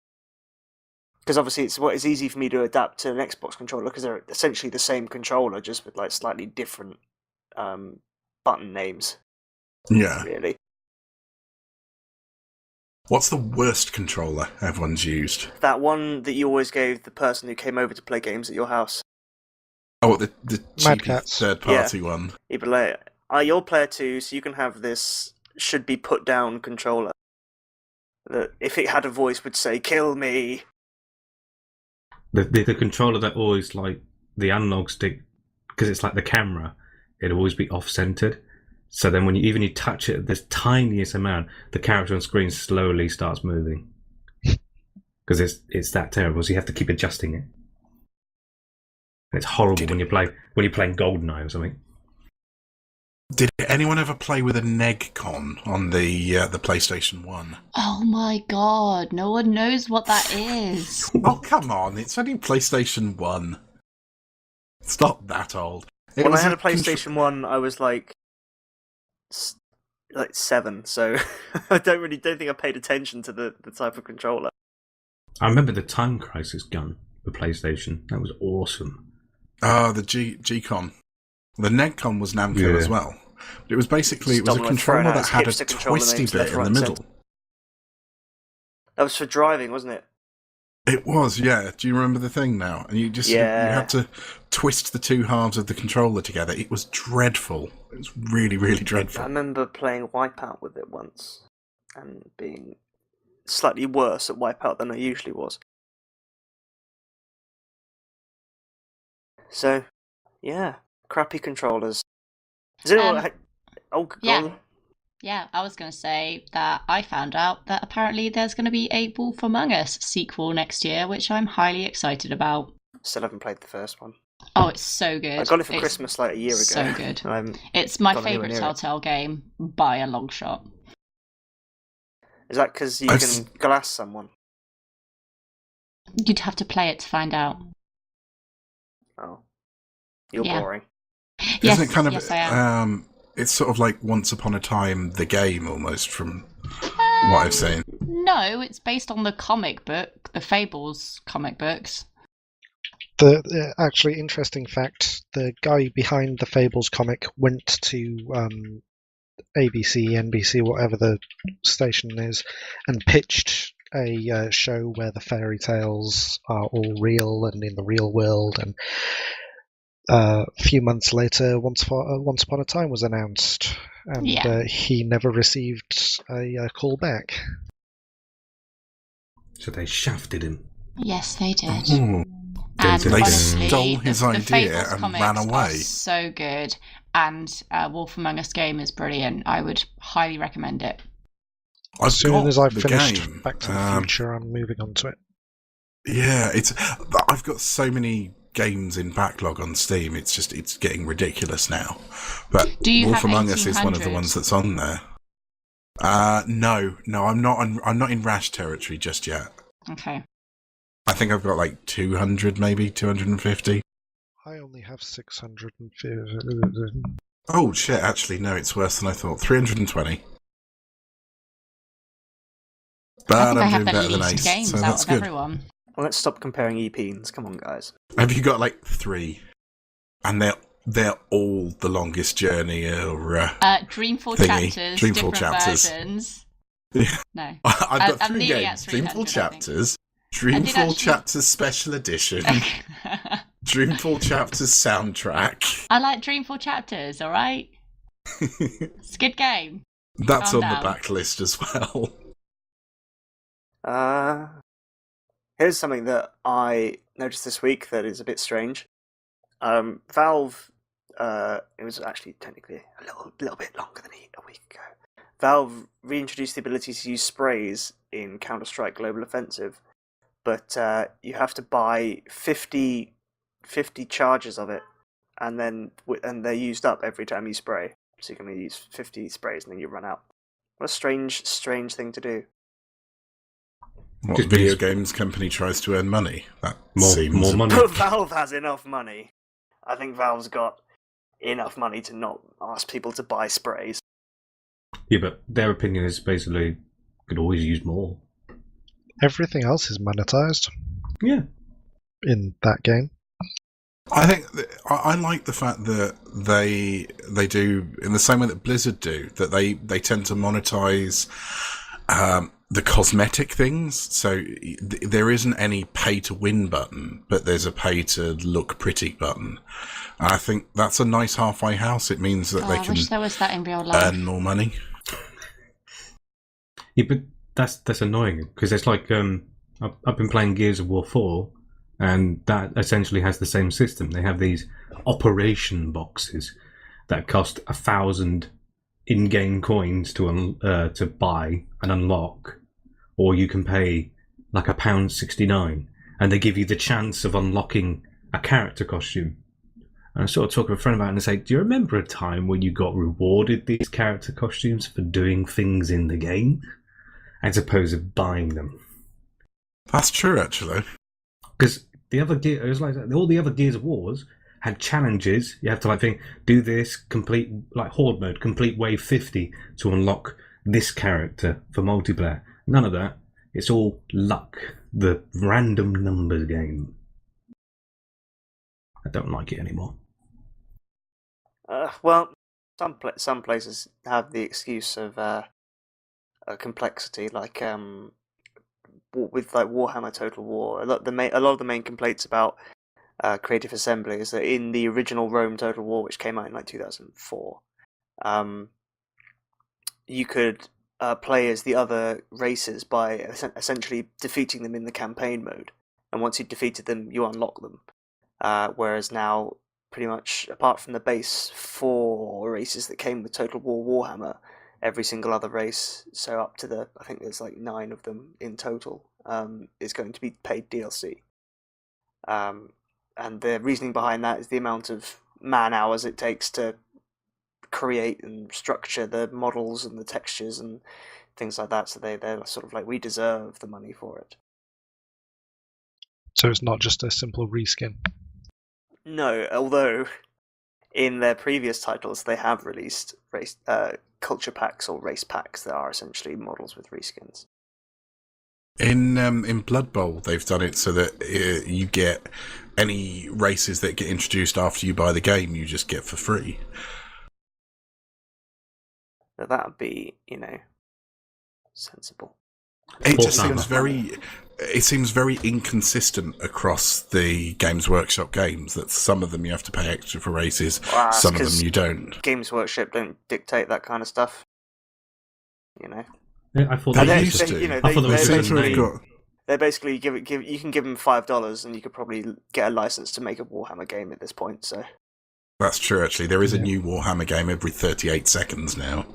Because obviously it's easy for me to adapt to an Xbox controller because they're essentially the same controller, just with like slightly different button names. Yeah. Really, What's the worst controller everyone's used? that one that you always gave the person who came over to play games at your house. Oh, the Mad cheapy Catz. third-party one. You'd be like, you're player 2, so you can have this should be put down controller. That if it had a voice would say, "Kill me." The controller that always, like, the analog stick, because it's like the camera, it'd always be off-centered. So then when you touch it this tiniest amount, the character on screen slowly starts moving. Because it's that terrible, so you have to keep adjusting it. And it's horrible when you're playing GoldenEye or something. Did anyone ever play with a Negcon on the PlayStation 1? Oh my god, no one knows what that is. Oh, come on, it's only PlayStation 1. It's not that old. When I had a PlayStation 1, I was like 7, so I don't think I paid attention to the type of controller. I remember the Time Crisis gun for PlayStation. That was awesome. The G-Con. The Negcon was Namco as well. But it was basically, it was a Stolen controller throwing out that had a his hipster controller twisty names bit left, in right, the and middle. That was for driving, wasn't it? It was, yeah. Do you remember the thing now? And you had to twist the two halves of the controller together. It was dreadful. It was really, really I dreadful. remember playing Wipeout with it once and being slightly worse at Wipeout than I usually was. So, yeah, crappy controllers. Is anyone? Go yeah. on. Yeah, I was going to say that I found out that apparently there's going to be a Wolf Among Us sequel next year, which I'm highly excited about. Still haven't played the first one. Oh, it's so good. I got it for Christmas like a year ago. So good. I'm It's my Gone anywhere favourite near it. Telltale game by a long shot. Is that because you I've can glass someone? You'd have to play it to find out. Oh, you're Yeah. boring. Yes, Isn't it kind of, yes, I am. it's sort of like Once Upon a Time, the game, almost, from what I've seen. No, it's based on the comic book, the Fables comic books. The actually interesting fact, the guy behind the Fables comic went to ABC, NBC, whatever the station is, and pitched a show where the fairy tales are all real and in the real world, and A few months later, Once Upon a Time was announced, and Yeah. he never received a call back. So they shafted him. Yes, they did. Ooh. And They honestly, stole his the idea Fables and comics ran away. are so good, and Wolf Among Us game is brilliant. I would highly recommend it. As soon as I've the finished game. Back to the Future, I'm moving on to it. Yeah, I've got so many games in backlog on Steam. It's getting ridiculous now. But Do you Wolf have Among Us is one of the 1800? ones that's on there. No, I'm not in Rash territory just yet. Okay. I think I've got like 200, maybe 250. I only have 650. Oh shit! Actually, no, it's worse than I thought. 320. I But think I I'm have doing the better than least Ace, games so out that's of good. everyone. Well, let's stop comparing EPs. Come on, guys. Have you got like 3? And they're all the longest journey or Dreamfall thingy. chapters, Dreamfall different chapters. versions. Yeah. No. I've got I'm 3 nearly at games: 300, Dreamfall I Chapters, did Dreamfall actually- Chapters Special Edition, Dreamfall Chapters soundtrack. I like Dreamfall chapters. All right, it's a good game. That's Calm on down. the backlist as well. Here's something that I noticed this week that is a bit strange. Valve, it was actually technically a little bit longer than a week ago. Valve reintroduced the ability to use sprays in Counter-Strike Global Offensive, but you have to buy 50 charges of it, and they're used up every time you spray. So you can only use 50 sprays and then you run out. What a strange thing to do. What Just video means- games company tries to earn money? That More seems money. But Valve has enough money. I think Valve's got enough money to not ask people to buy sprays. Yeah, but their opinion is basically could always use more. Everything else is monetized Yeah. in that game. I think I like the fact that they do in the same way that Blizzard do, that they tend to monetize the cosmetic things. So there isn't any pay to win button, but there's a pay to look pretty button. And I think that's a nice halfway house. It means that they I can wish there was that in real life. earn more money. Yeah, but that's annoying because it's like I've been playing Gears of War 4, and that essentially has the same system. They have these operation boxes that cost 1,000 in-game coins to buy and unlock, or you can pay like £1.69, and they give you the chance of unlocking a character costume. And I sort of talk to a friend about it and say, do you remember a time when you got rewarded these character costumes for doing things in the game, as opposed to buying them? That's true, actually. Because the other it was like all the other Gears of Wars had challenges. You have to do this, complete like Horde mode, complete wave 50 to unlock this character for multiplayer. None of that. It's all luck, the random numbers game. I don't like it anymore. Well, some places have the excuse of complexity, like with like Warhammer Total War. A lot of the main complaints about Creative Assembly is that in the original Rome Total War, which came out in like 2004, you could play as the other races by essentially defeating them in the campaign mode, and once you defeated them, you unlock them. Whereas now, pretty much apart from the base 4 races that came with Total War Warhammer, every single other race, so up to I think there's like 9 of them in total, is going to be paid DLC. And the reasoning behind that is the amount of man hours it takes to create and structure the models and the textures and things like that. So they're sort of like, we deserve the money for it. So it's not just a simple reskin. No, although in their previous titles they have released culture packs or race packs that are essentially models with reskins. In Blood Bowl, they've done it so that you get any races that get introduced after you buy the game, you just get for free. Now that would be, sensible. It Or just seems Summer. it seems very inconsistent across the Games Workshop games, that some of them you have to pay extra for races, Well, that's some of 'cause them you don't. Games Workshop don't dictate that kind of stuff. You know, Yeah, I thought They they used used to. you know, I thought they they seem used to to have name. got. they basically you can give them $5 and you could probably get a license to make a Warhammer game at this point. So That's true, actually. There is a Yeah. new Warhammer game every 38 seconds now.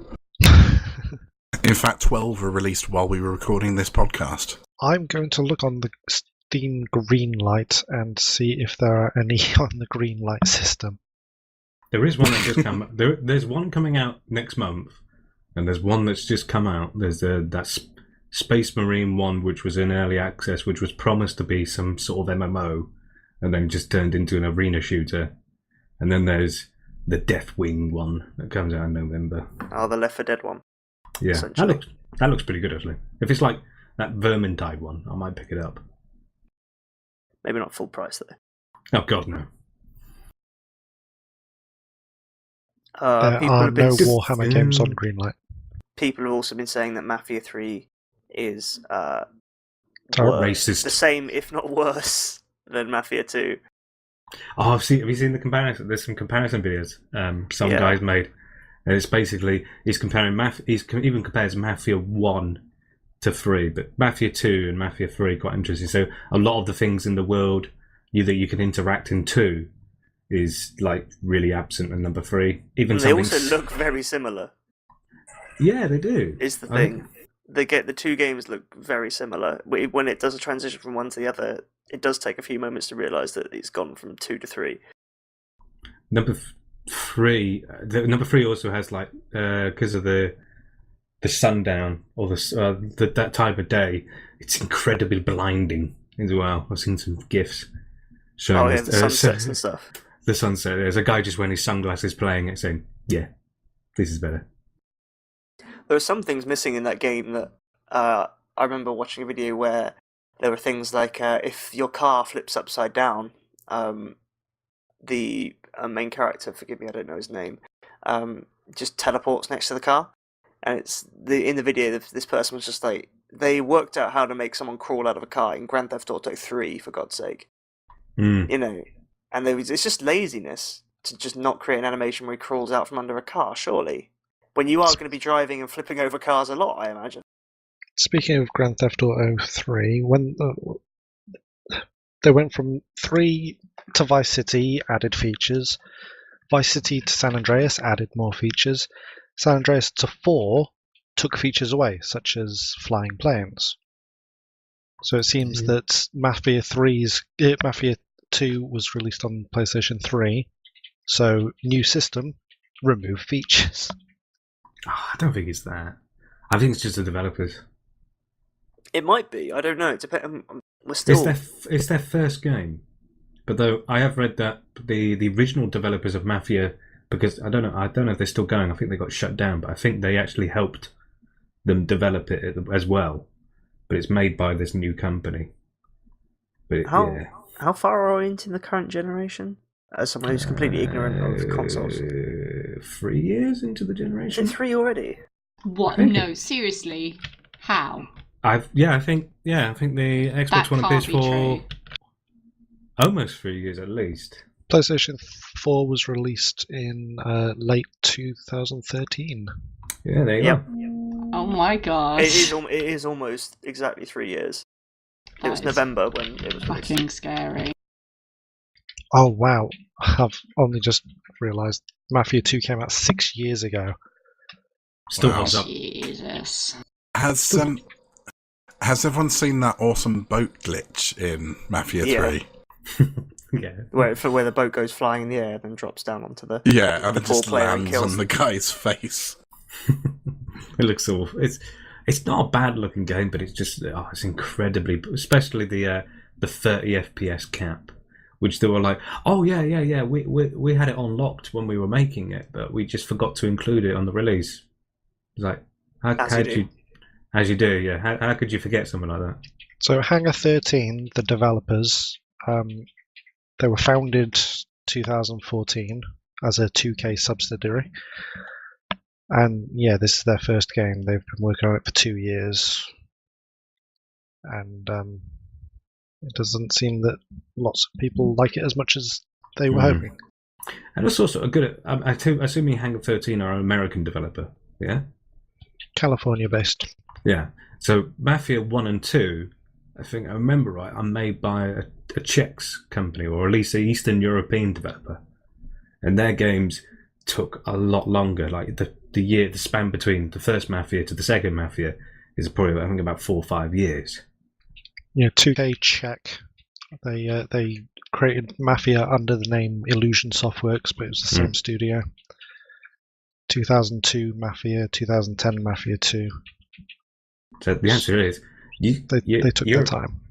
In fact, 12 were released while we were recording this podcast. I'm going to look on the Steam Greenlight and see if there are any on the Greenlight system. There is one that just come. There's one coming out next month, and there's one that's just come out. There's that Space Marine one, which was in early access, which was promised to be some sort of MMO, and then just turned into an arena shooter. And then there's the Deathwing one that comes out in November. the Left 4 Dead one. Yeah, Essentially. that looks pretty good actually. If it's like that Vermintide one, I might pick it up. Maybe not full price though. Oh God, no. There People are have been no Warhammer games on Greenlight. people have also been saying that Mafia 3 is Terrible. Racist. the same, if not worse, than Mafia 2. Oh, have you seen the comparison? There's some comparison videos some Yeah. guys made. And it's basically, he's comparing even compares Mafia 1 to 3, but Mafia 2 and Mafia 3 are quite interesting. So a lot of the things in the world that you can interact in 2 is like really absent in number 3. Even And they something also look very similar, yeah, they do. is the I thing. think- The two games look very similar. When it does a transition from one to the other, it does take a few moments to realise that it's gone from 2 to 3. Number 3, number 3 also has like because of the sundown or that time of day, it's incredibly blinding as well. I've seen some gifs showing Oh yeah, the sunsets and stuff. the sunset. There's a guy just wearing his sunglasses playing it, saying, "Yeah, this is better." There are some things missing in that game that I remember watching a video where there were things like if your car flips upside down, the main character, forgive me, I don't know his name, just teleports next to the car. And it's in the video, this person was just like, they worked out how to make someone crawl out of a car in Grand Theft Auto 3, for God's sake. Mm. You know, and it's just laziness to just not create an animation where he crawls out from under a car, surely. When you are going to be driving and flipping over cars a lot, I imagine. Speaking of Grand Theft Auto 3, when they went from 3 to Vice City, added features. Vice City to San Andreas added more features. San Andreas to 4 took features away, such as flying planes. So it seems that Mafia 2 was released on PlayStation 3, so new system, remove features. I don't think it's that. I think it's just the developers. It might be. I don't know. It depends. We're still. It's their first game, but though I have read that the original developers of Mafia, because I don't know if they're still going. I think they got shut down, but I think they actually helped them develop it as well. But it's made by this new company. But How far are we into the current generation? As someone who's completely ignorant of consoles. 3 years into the Is generation. it 3 already? What? Thank No, seriously. How? I think the Xbox That One and can't be PS4 true. almost 3 years at least. PlayStation 4 was released in late 2013. Yeah, there you Yep. go. Oh my gosh. It is almost exactly 3 years. It was That is November when it was released. fucking scary. Oh wow, I've only just realised Mafia 2 came out 6 years ago. Still Wow. holds up. Jesus. Has everyone seen that awesome boat glitch in Mafia Yeah. 3? Yeah. Where the boat goes flying in the air, then drops down onto the. Yeah, and The it poor just player and lands kills on the guy's face. It looks awful. It's not a bad looking game, but it's just it's incredibly, especially the 30 FPS cap, which they were like, oh yeah, we had it unlocked when we were making it, but we just forgot to include it on the release. It's like as you do, yeah. How could you forget something like that? So Hangar 13, the developers, they were founded 2014 as a 2K subsidiary. And yeah, this is their first game. They've been working on it for 2 years. and it doesn't seem that lots of people like it as much as they were hoping. And it's also a good. I assume Hangar 13 are an American developer, yeah? California-based. Yeah. So Mafia 1 and 2, I think I remember right, are made by a Czech company, or at least an Eastern European developer. And their games took a lot longer. Like the span between the first Mafia to the second Mafia is probably, I think, about 4 or 5 years. Yeah, 2K Czech. They created Mafia under the name Illusion Softworks, but it was the same studio. 2002 Mafia, 2010 Mafia 2. So the answer is they took their time.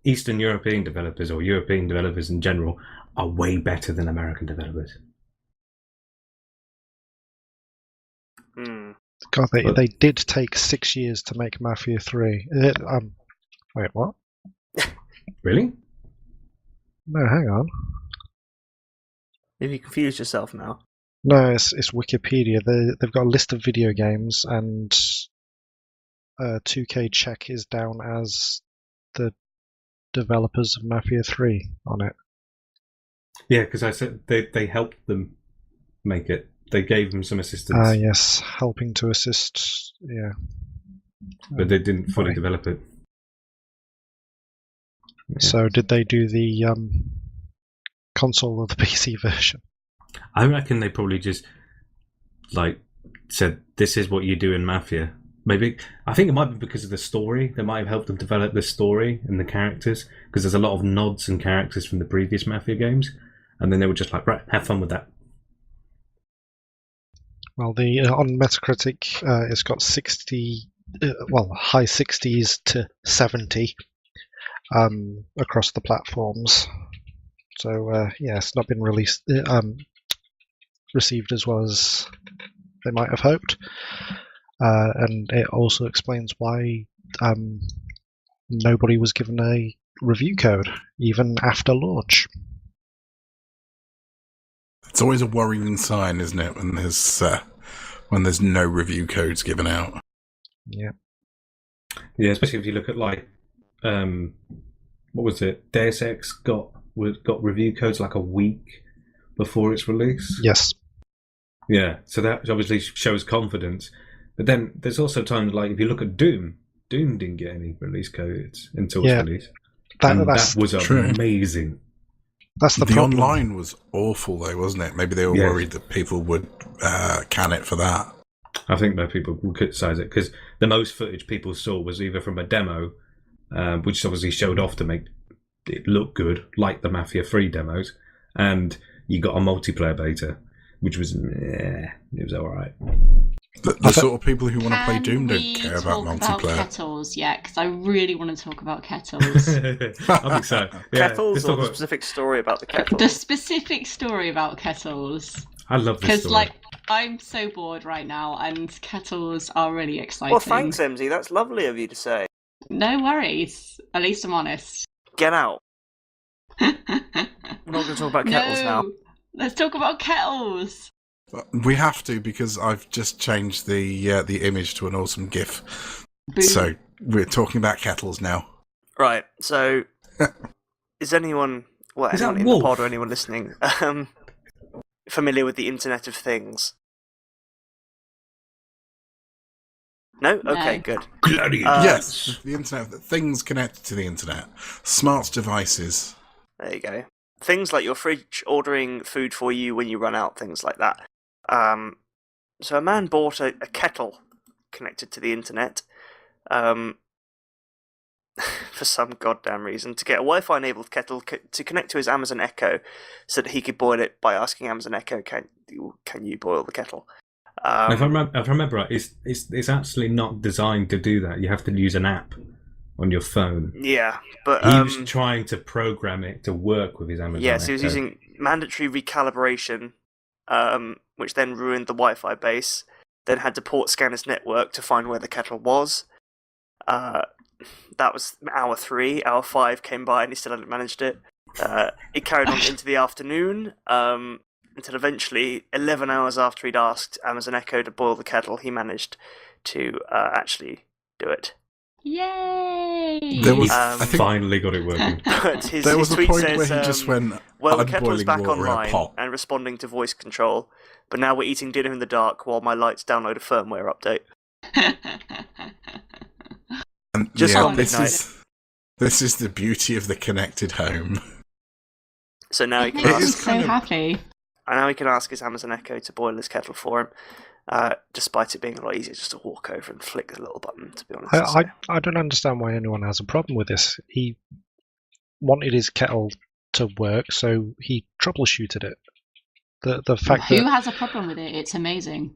Eastern European developers, or European developers in general, are way better than American developers. God, they did take 6 years to make Mafia 3. Wait, what? Really? No, hang on. Have you confused yourself now? No, it's Wikipedia. They've got a list of video games, and 2K Czech is down as the developers of Mafia 3 on it. Yeah, because I said they helped them make it. They gave them some assistance. Yes, helping to assist, yeah. But they didn't fully develop it. Yeah. So did they do the console or the PC version? I reckon they probably just said, this is what you do in Mafia. Maybe I think it might be because of the story. They might have helped them develop the story and the characters, because there's a lot of nods and characters from the previous Mafia games, and then they were just like, right, have fun with that. Well, on Metacritic, it's got 60, high 60s to 70 across the platforms. So it's not been received as well as they might have hoped. And it also explains why nobody was given a review code, even after launch. It's always a worrying sign, isn't it, when there's no review codes given out. Yeah. Yeah, especially if you look at what was it? Deus Ex got review codes like a week before its release. Yes. Yeah, so that obviously shows confidence. But then there's also times like if you look at Doom didn't get any release codes until its release. That was amazing. That's the problem. Online was awful, though, wasn't it? Maybe they were worried that people would can it for that. I think that people would criticise it because the most footage people saw was either from a demo, which obviously showed off to make it look good, like the Mafia 3 demos, and you got a multiplayer beta, which was it was all right. The sort of people who want to play Doom don't care about multiplayer. Can we talk about Kettles yet? Because I really want to talk about Kettles. I think so. Yeah, Kettles, or the specific story about the Kettles? The specific story about Kettles. I love this story. Because, I'm so bored right now, and Kettles are really exciting. Well, thanks, MZ. That's lovely of you to say. No worries. At least I'm honest. Get out. We're not going to talk about Kettles now. Let's talk about Kettles. We have to, because I've just changed the image to an awesome GIF. Boom. So we're talking about Kettles now. Right. So, is anyone in the pod or anyone listening familiar with the Internet of Things? No? Okay, good. Yes, the Internet of Things connected to the Internet. Smart devices. There you go. Things like your fridge ordering food for you when you run out, things like that. So a man bought a kettle connected to the internet for some goddamn reason, to get a Wi-Fi-enabled kettle to connect to his Amazon Echo so that he could boil it by asking Amazon Echo, can you boil the kettle? If I remember right, it's actually not designed to do that. You have to use an app on your phone. Yeah, but he was trying to program it to work with his Amazon Echo. Yes, he was using mandatory recalibration, which then ruined the Wi-Fi base, then had to port scan his network to find where the kettle was. That was hour 3. Hour 5 came by and he still hadn't managed it. It carried on into the afternoon, until eventually, 11 hours after he'd asked Amazon Echo to boil the kettle, he managed to actually do it. Yay! There was, I think- finally got it working. But his there was a tweet point says, where he just went, well, "I'm Kettle's boiling back water in a online pot." and responding to voice control, but now we're eating dinner in the dark while my lights download a firmware update. And Just yeah, on this is the beauty of the connected home. So now he It can makes It me is ask, so kind of- happy. and now he can ask his Amazon Echo to boil his kettle for him. Despite it being a lot easier just to walk over and flick the little button, to be honest. I don't understand why anyone has a problem with this. He wanted his kettle to work, so he troubleshooted it. The fact Who that has a problem with it? It's amazing.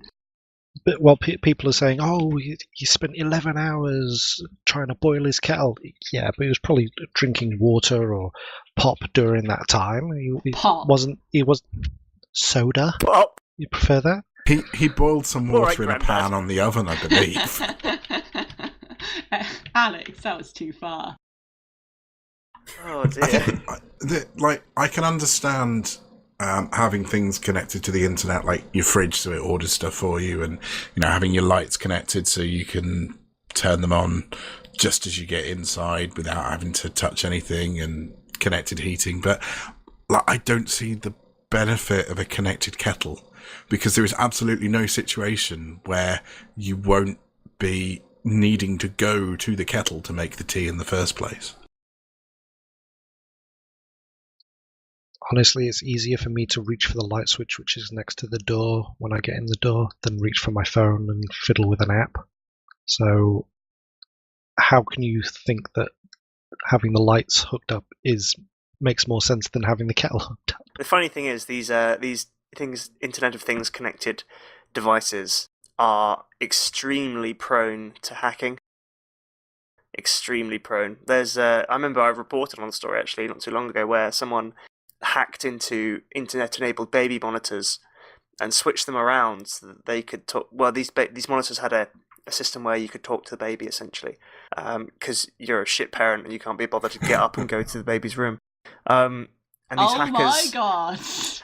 people are saying, "Oh, he spent 11 hours trying to boil his kettle." Yeah, but he was probably drinking water or pop during that time. He Pop. wasn't. He was soda. Pop! You prefer that? He boiled some All water right, in a Grandad. pan on the oven, I believe. Alex, that was too far. Oh I dear. think, I can understand having things connected to the internet, like your fridge, so it orders stuff for you, and having your lights connected so you can turn them on just as you get inside without having to touch anything, and connected heating. But I don't see the benefit of a connected kettle, because there is absolutely no situation where you won't be needing to go to the kettle to make the tea in the first place. Honestly, it's easier for me to reach for the light switch, which is next to the door when I get in the door, than reach for my phone and fiddle with an app. So, how can you think that having the lights hooked up makes more sense than having the kettle hooked up? The funny thing is, these things, Internet of Things connected devices, are extremely prone to hacking. Extremely prone. There's, I remember I reported on a story actually not too long ago where someone hacked into internet-enabled baby monitors and switched them around so that they could talk. Well, these monitors had a system where you could talk to the baby essentially, because you're a shit parent and you can't be bothered to get up and go to the baby's room. And these Oh hackers, my god!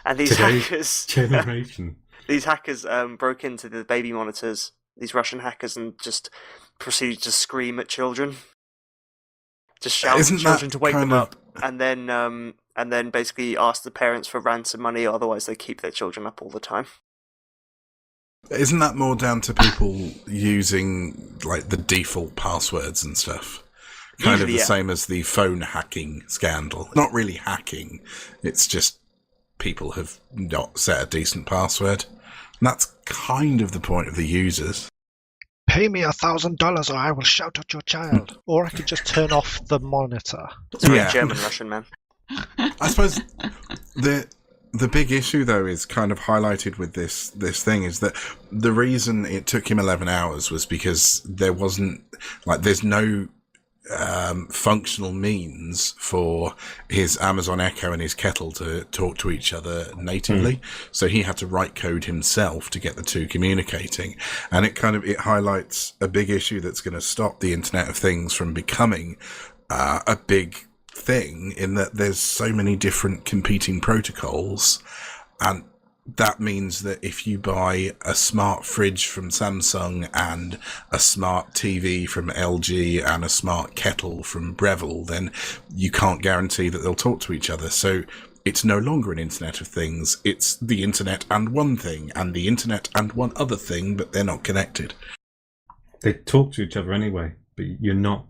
and these Today's hackers, generation. these hackers broke into the baby monitors. These Russian hackers, and just proceeded to scream at children, just shout at Isn't that children to wake them kind of- up, and then basically ask the parents for ransom money, otherwise they keep their children up all the time. Isn't that more down to people using like the default passwords and stuff? Kind Usually, of the yeah. same as the phone hacking scandal. Not really hacking, it's just people have not set a decent password. And that's kind of the point of the users. Pay me $1,000 or I will shout at your child. Or I could just turn off the monitor. It's very Yeah. German Russian, man. I suppose the big issue, though, is kind of highlighted with this thing, is that the reason it took him 11 hours was because there wasn't, there's no functional means for his Amazon Echo and his Kettle to talk to each other natively. So he had to write code himself to get the two communicating. And it highlights a big issue that's going to stop the Internet of Things from becoming a big thing, in that there's so many different competing protocols, and that means that if you buy a smart fridge from Samsung and a smart TV from LG and a smart kettle from Breville, then you can't guarantee that they'll talk to each other. So it's no longer an Internet of Things, it's the Internet and one thing, and the Internet and one other thing, but they're not connected. They talk to each other anyway, but you're not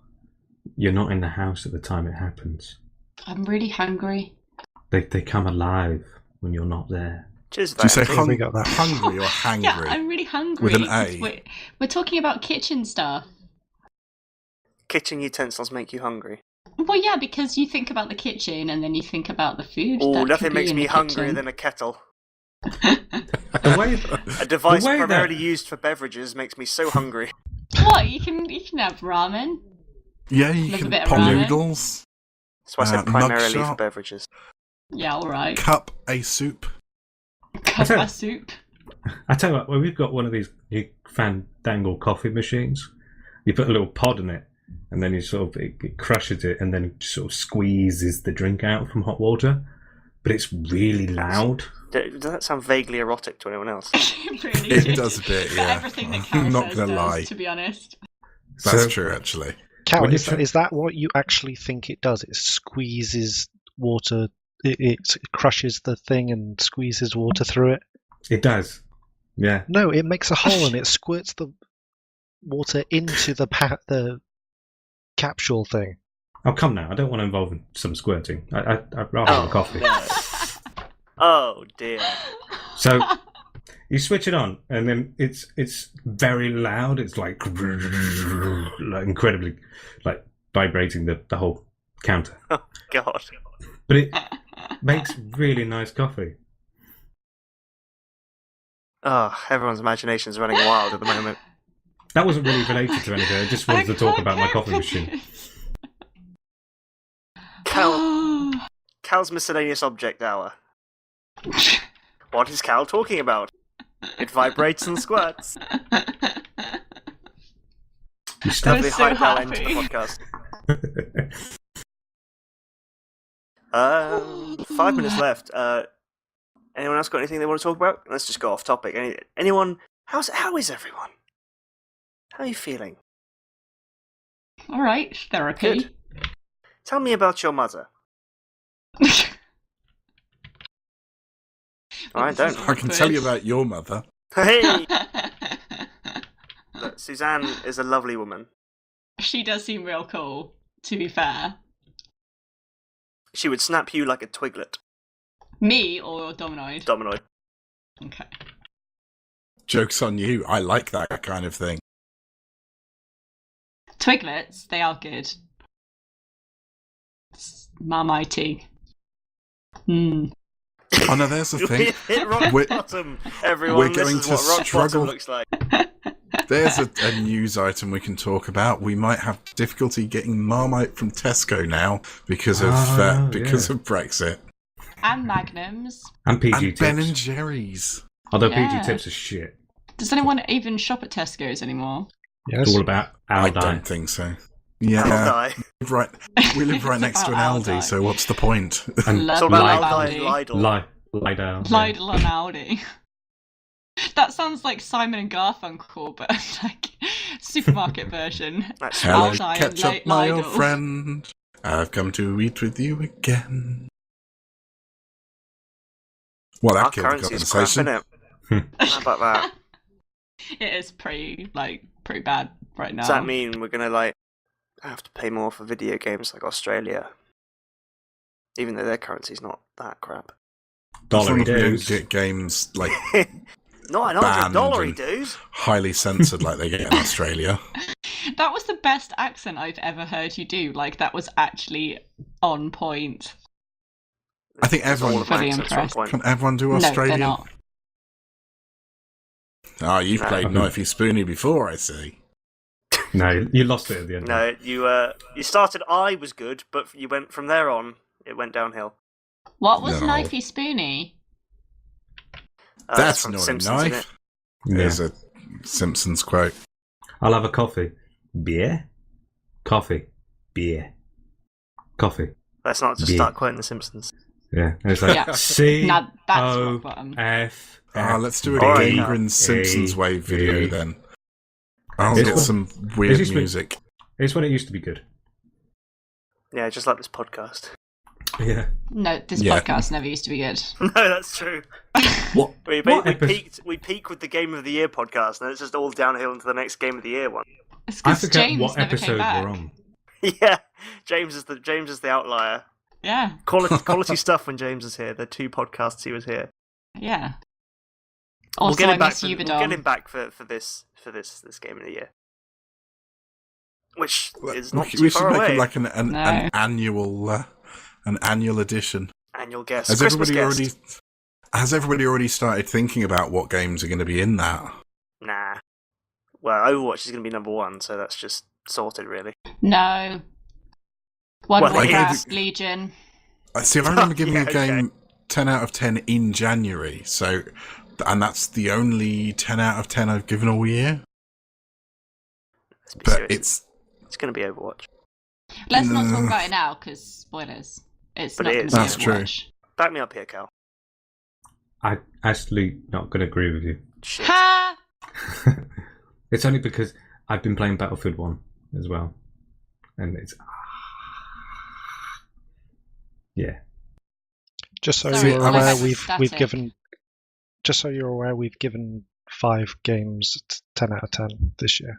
in the house at the time it happens. I'm really hungry. They come alive when you're not there. Cheers, Do you say we got that. hungry or hangry? Yeah, I'm really hungry. With an 'cause A. We're talking about kitchen stuff. kitchen utensils make you hungry? Well, yeah, because you think about the kitchen and then you think about the food. Oh, that could nothing be makes in me the hungrier kitchen. than a kettle. The way, A device The way that- primarily used for beverages makes me so hungry. What? You can have ramen. Yeah, you Love a can bit of pot ramen. noodles, That's why I said Mug primarily for shop. beverages. Yeah, all right. cup a soup. Cup Okay. of soup. I tell you what, well, we've got one of these fandangle coffee machines. You put a little pod in it, and then you it crushes it, and then it sort of squeezes the drink out from hot water. But it's really loud. Does that sound vaguely erotic to anyone else? It really It did. does a bit, For yeah. everything that I'm not Kara says gonna does, lie. to be honest. That's So- true, actually. Cal, When you is that what you actually think it does? It squeezes water, it crushes the thing and squeezes water through it? It does. Yeah. No, it makes a hole and it squirts the water into the capsule thing. Oh, come now. I don't want to involve in some squirting. I'd rather have a coffee. No. Oh dear. So you switch it on, and then it's very loud. It's like incredibly like vibrating the whole counter. Oh god. But it makes really nice coffee. Oh, everyone's imagination is running wild at the moment. That wasn't really related to anything. I just wanted to talk about my coffee machine. Cal's miscellaneous object hour. What is Cal talking about? It vibrates and squirts. You Lovely so high Cal end to happy. the podcast. 5 minutes left. Anyone else got anything they want to talk about? Let's just go off topic. Anyone? How is everyone? How are you feeling? All right, therapy. Good. Tell me about your mother. Alright, don't. I can tell you about your mother. Hey! Look, Suzanne is a lovely woman. She does seem real cool, to be fair. She would snap you like a twiglet. Me or Dominoid? Dominoid. Okay. Joke's on you. I like that kind of thing. Twiglets, they are good. It's Marmite. Oh no, there's the thing. We hit rock We're- bottom, everyone. we're going this is to what rock struggle. bottom looks like. There's a news item we can talk about. We might have difficulty getting Marmite from Tesco now because of yeah. Brexit. And Magnums. And PG And tips. Ben and Jerry's. Although Yeah. PG tips are shit. Does anyone even shop at Tesco's anymore? Yes. It's all about I Aldi. don't think so. I'll Yeah, die. right. We live right It's next to an about Aldi, Aldi. so what's the point? And Love It's all about Lidl. Aldi, Lidl. Lidl. Lidl and Aldi. That sounds like Simon and Garfunkel, but like supermarket version. That's Hello, Aldi and ketchup, my old Lidl. friend. I've come to eat with you again. Well, our that killed the currency is crap, conversation. innit? How about that? It is pretty bad right now. Does that mean we're gonna have to pay more for video games like Australia? Even though their currency's not that crap. As long Dollary as we don't dues. get games like Not an Banned $100 and- dues. highly censored like they get in Australia. That was the best accent I've ever heard you do. Like, that was actually on point. I think everyone- All of my Fully accents are on impressed. point. Can everyone do No, Australian? they're not. Ah, you've No. played Knifey Spoony before, I see. No, you lost it at the end. No, you started. I was good, but you went from there on. It went downhill. What was No. Knifey Spoony? That's from not Simpsons, a isn't knife. Yeah. There's a Simpsons quote. I'll have a coffee. Beer? Coffee. Beer. Coffee. Let's not just Yeah. start quoting The Simpsons. Yeah. And it's like Yeah. C Now that's O rock bottom. F. Let's do a All right, GameGrin Simpsons Wave video then. I'll It's get what- some weird Is this music. It's when it used to be good. Yeah, just like this podcast. Yeah. No, this Yeah. podcast never used to be good. No, that's true. What? We peak with the Game of the Year podcast, and it's just all downhill into the next Game of the Year one. It's I because forget James what never came episode back. we're on. Yeah, James is the outlier. Yeah, Quality stuff when James is here. The 2 podcasts he was here. yeah. We'll Also, get I him back. miss We'll you, get him back for this Game of the Year, which is not We too should far make away. it like an No. annual edition. Annual guest. Has Christmas everybody guest. Has everybody already started thinking about what games are going to be in that? Nah. Well, Overwatch is going to be number 1, so that's just sorted, really. No. One Well, more I gave Craft Legion. See, I remember giving Yeah, a game 10 out of 10 in January, and that's the only 10 out of 10 I've given all year. Let's be But serious. It's going to be Overwatch. Let's not No. talk about it now, because spoilers. It's But not it going is. to be That's true. Overwatch. Back me up here, Cal. I'm actually not going to agree with you. Shit. Ha! It's only because I've been playing Battlefield 1 as well. and it's yeah. Just so Sorry, you're my aware, bad, we've static. given. Just so you're aware, we've given 5 games 10 out of 10 this year.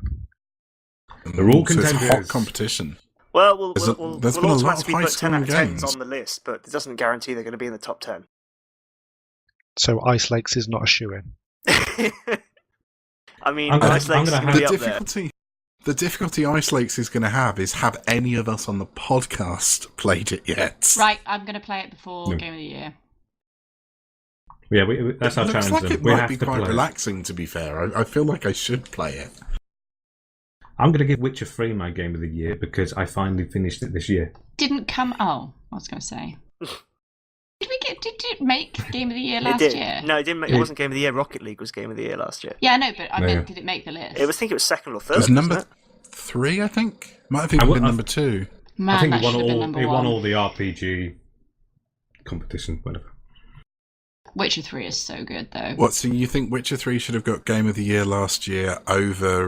They're all So it's hot contenders. competition. Well, we'll There's been a lot of automatically put 10 out of 10s high-scoring on the list, but it doesn't guarantee they're going to be in the top 10. So Ice Lakes is not a shoe-in. I mean, I'm gonna- Ice Lakes is I'm going gonna to be have- up there. The difficulty Ice Lakes is going to have is, have any of us on the podcast played it yet? Right, I'm going to play it before No. Game of the Year. Yeah, that's our It looks challenge. like then. it We might have be to quite play it. relaxing, to be fair. I feel like I should play it. I'm going to give Witcher 3 my game of the year because I finally finished it this year. Didn't come. Oh, I was going to say. Did it make Game of the Year It last did. year? No, it didn't. It wasn't Game of the Year. Rocket League was Game of the Year last year. Yeah, I know, but I No. meant, did it make the list? I think it was second or third. It was wasn't number it? 3, I think. Might have even I- been I- number 2. Man, I think that it won should have been all. number It one. won all the RPG competition, whatever. Witcher 3 is so good, though. What, so you think Witcher 3 should have got Game of the Year last year over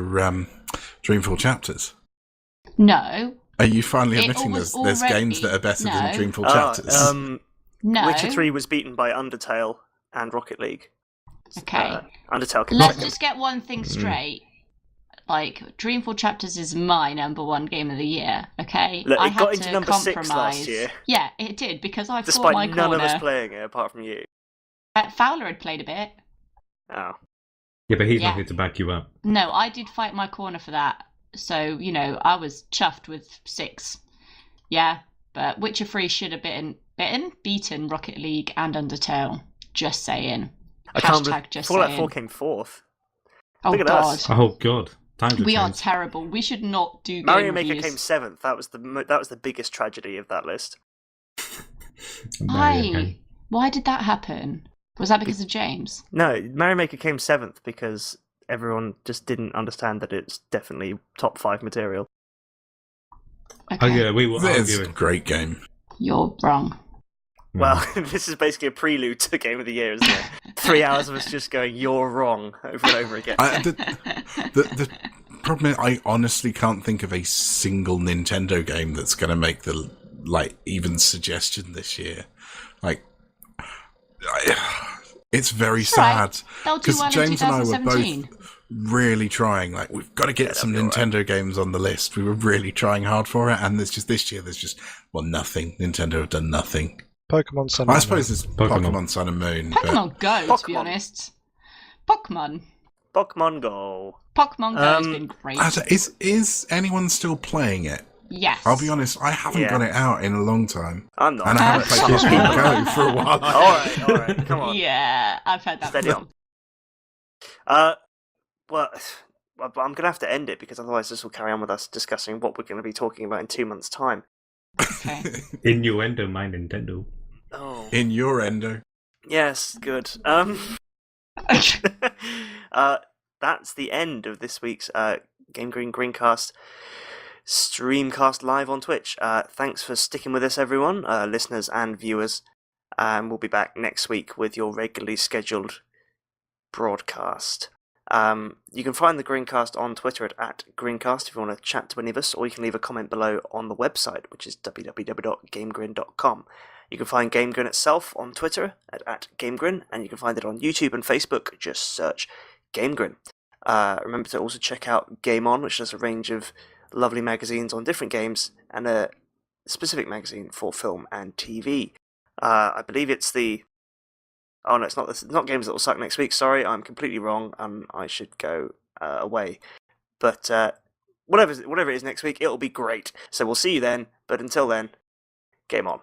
Dreamfall Chapters? No. Are you finally It admitting was there's games that are better than already- Dreamfall Chapters? No. Witcher 3 was beaten by Undertale and Rocket League. Okay. Undertale came Let's second. just get one thing straight. Like, Dreamfall Chapters is my number one game of the year, okay? Look, I it had got to into number compromise. 6 last year. Yeah, it did, because I fought Despite my none corner. of us playing it, apart from you. Fowler had played a bit. Oh. Yeah, but he's Yeah. not here to back you up. No, I did fight my corner for that. So, I was chuffed with 6. Yeah, but Witcher 3 should have beaten Rocket League and Undertale. Just saying. I can't Hashtag believe just Fallout saying. 4 came 4th. Oh, Look at God. us. Oh god, times have We are changed. terrible. We should not do game Mario Maker reviews. came 7th. That was the biggest tragedy of that list. Mario game. Why did that happen? Was that because of James? No, Mario Maker came 7th because everyone just didn't understand that it's definitely top 5 material. Okay. Oh yeah, we were It's a arguing. great game. You're wrong. Well, this is basically a prelude to Game of the Year, isn't it? 3 hours of us just going, "You're wrong," over and over again. The problem is, I honestly can't think of a single Nintendo game that's going to make the even suggestion this year. It's very It's all right. sad They'll do because well in James and I were 2017. both really trying. We've got to get some that'll be all Nintendo games on the list. We were really trying hard for it, and this year there's just nothing. Nintendo have done nothing. Pokemon Sun. I and suppose Moon. it's Pokemon. Pokemon Sun and Moon, Pokemon Go, to be Pokemon. honest. Pokemon. Pokemon Go. Pokemon Go has been great. but is anyone still playing it? Yes. I'll be honest, I haven't Yeah. got it out in a long time, I'm not. and I haven't played Pokemon Go for a while. all right, come on. Yeah, I've heard that Steady before. on. Well, I'm going to have to end it because otherwise this will carry on with us discussing what we're going to be talking about in 2 months' time. Okay. Innuendo, my Nintendo. Oh. In your endo. Yes, good. That's the end of this week's GameGrin GrinCast Streamcast live on Twitch. Thanks for sticking with us, everyone, listeners and viewers. We'll be back next week with your regularly scheduled broadcast. You can find the GrinCast on Twitter at GrinCast if you want to chat to any of us, or you can leave a comment below on the website, which is www.gamegrin.com. You can find GameGrin itself on Twitter at GameGrin, and you can find it on YouTube and Facebook. Just search GameGrin. Remember to also check out Game On, which has a range of lovely magazines on different games, and a specific magazine for film and TV. I believe it's the... Oh no, it's not Games That Will Suck next week. Sorry, I'm completely wrong. I should go away. But whatever it is next week, it'll be great. So we'll see you then. But until then, game on.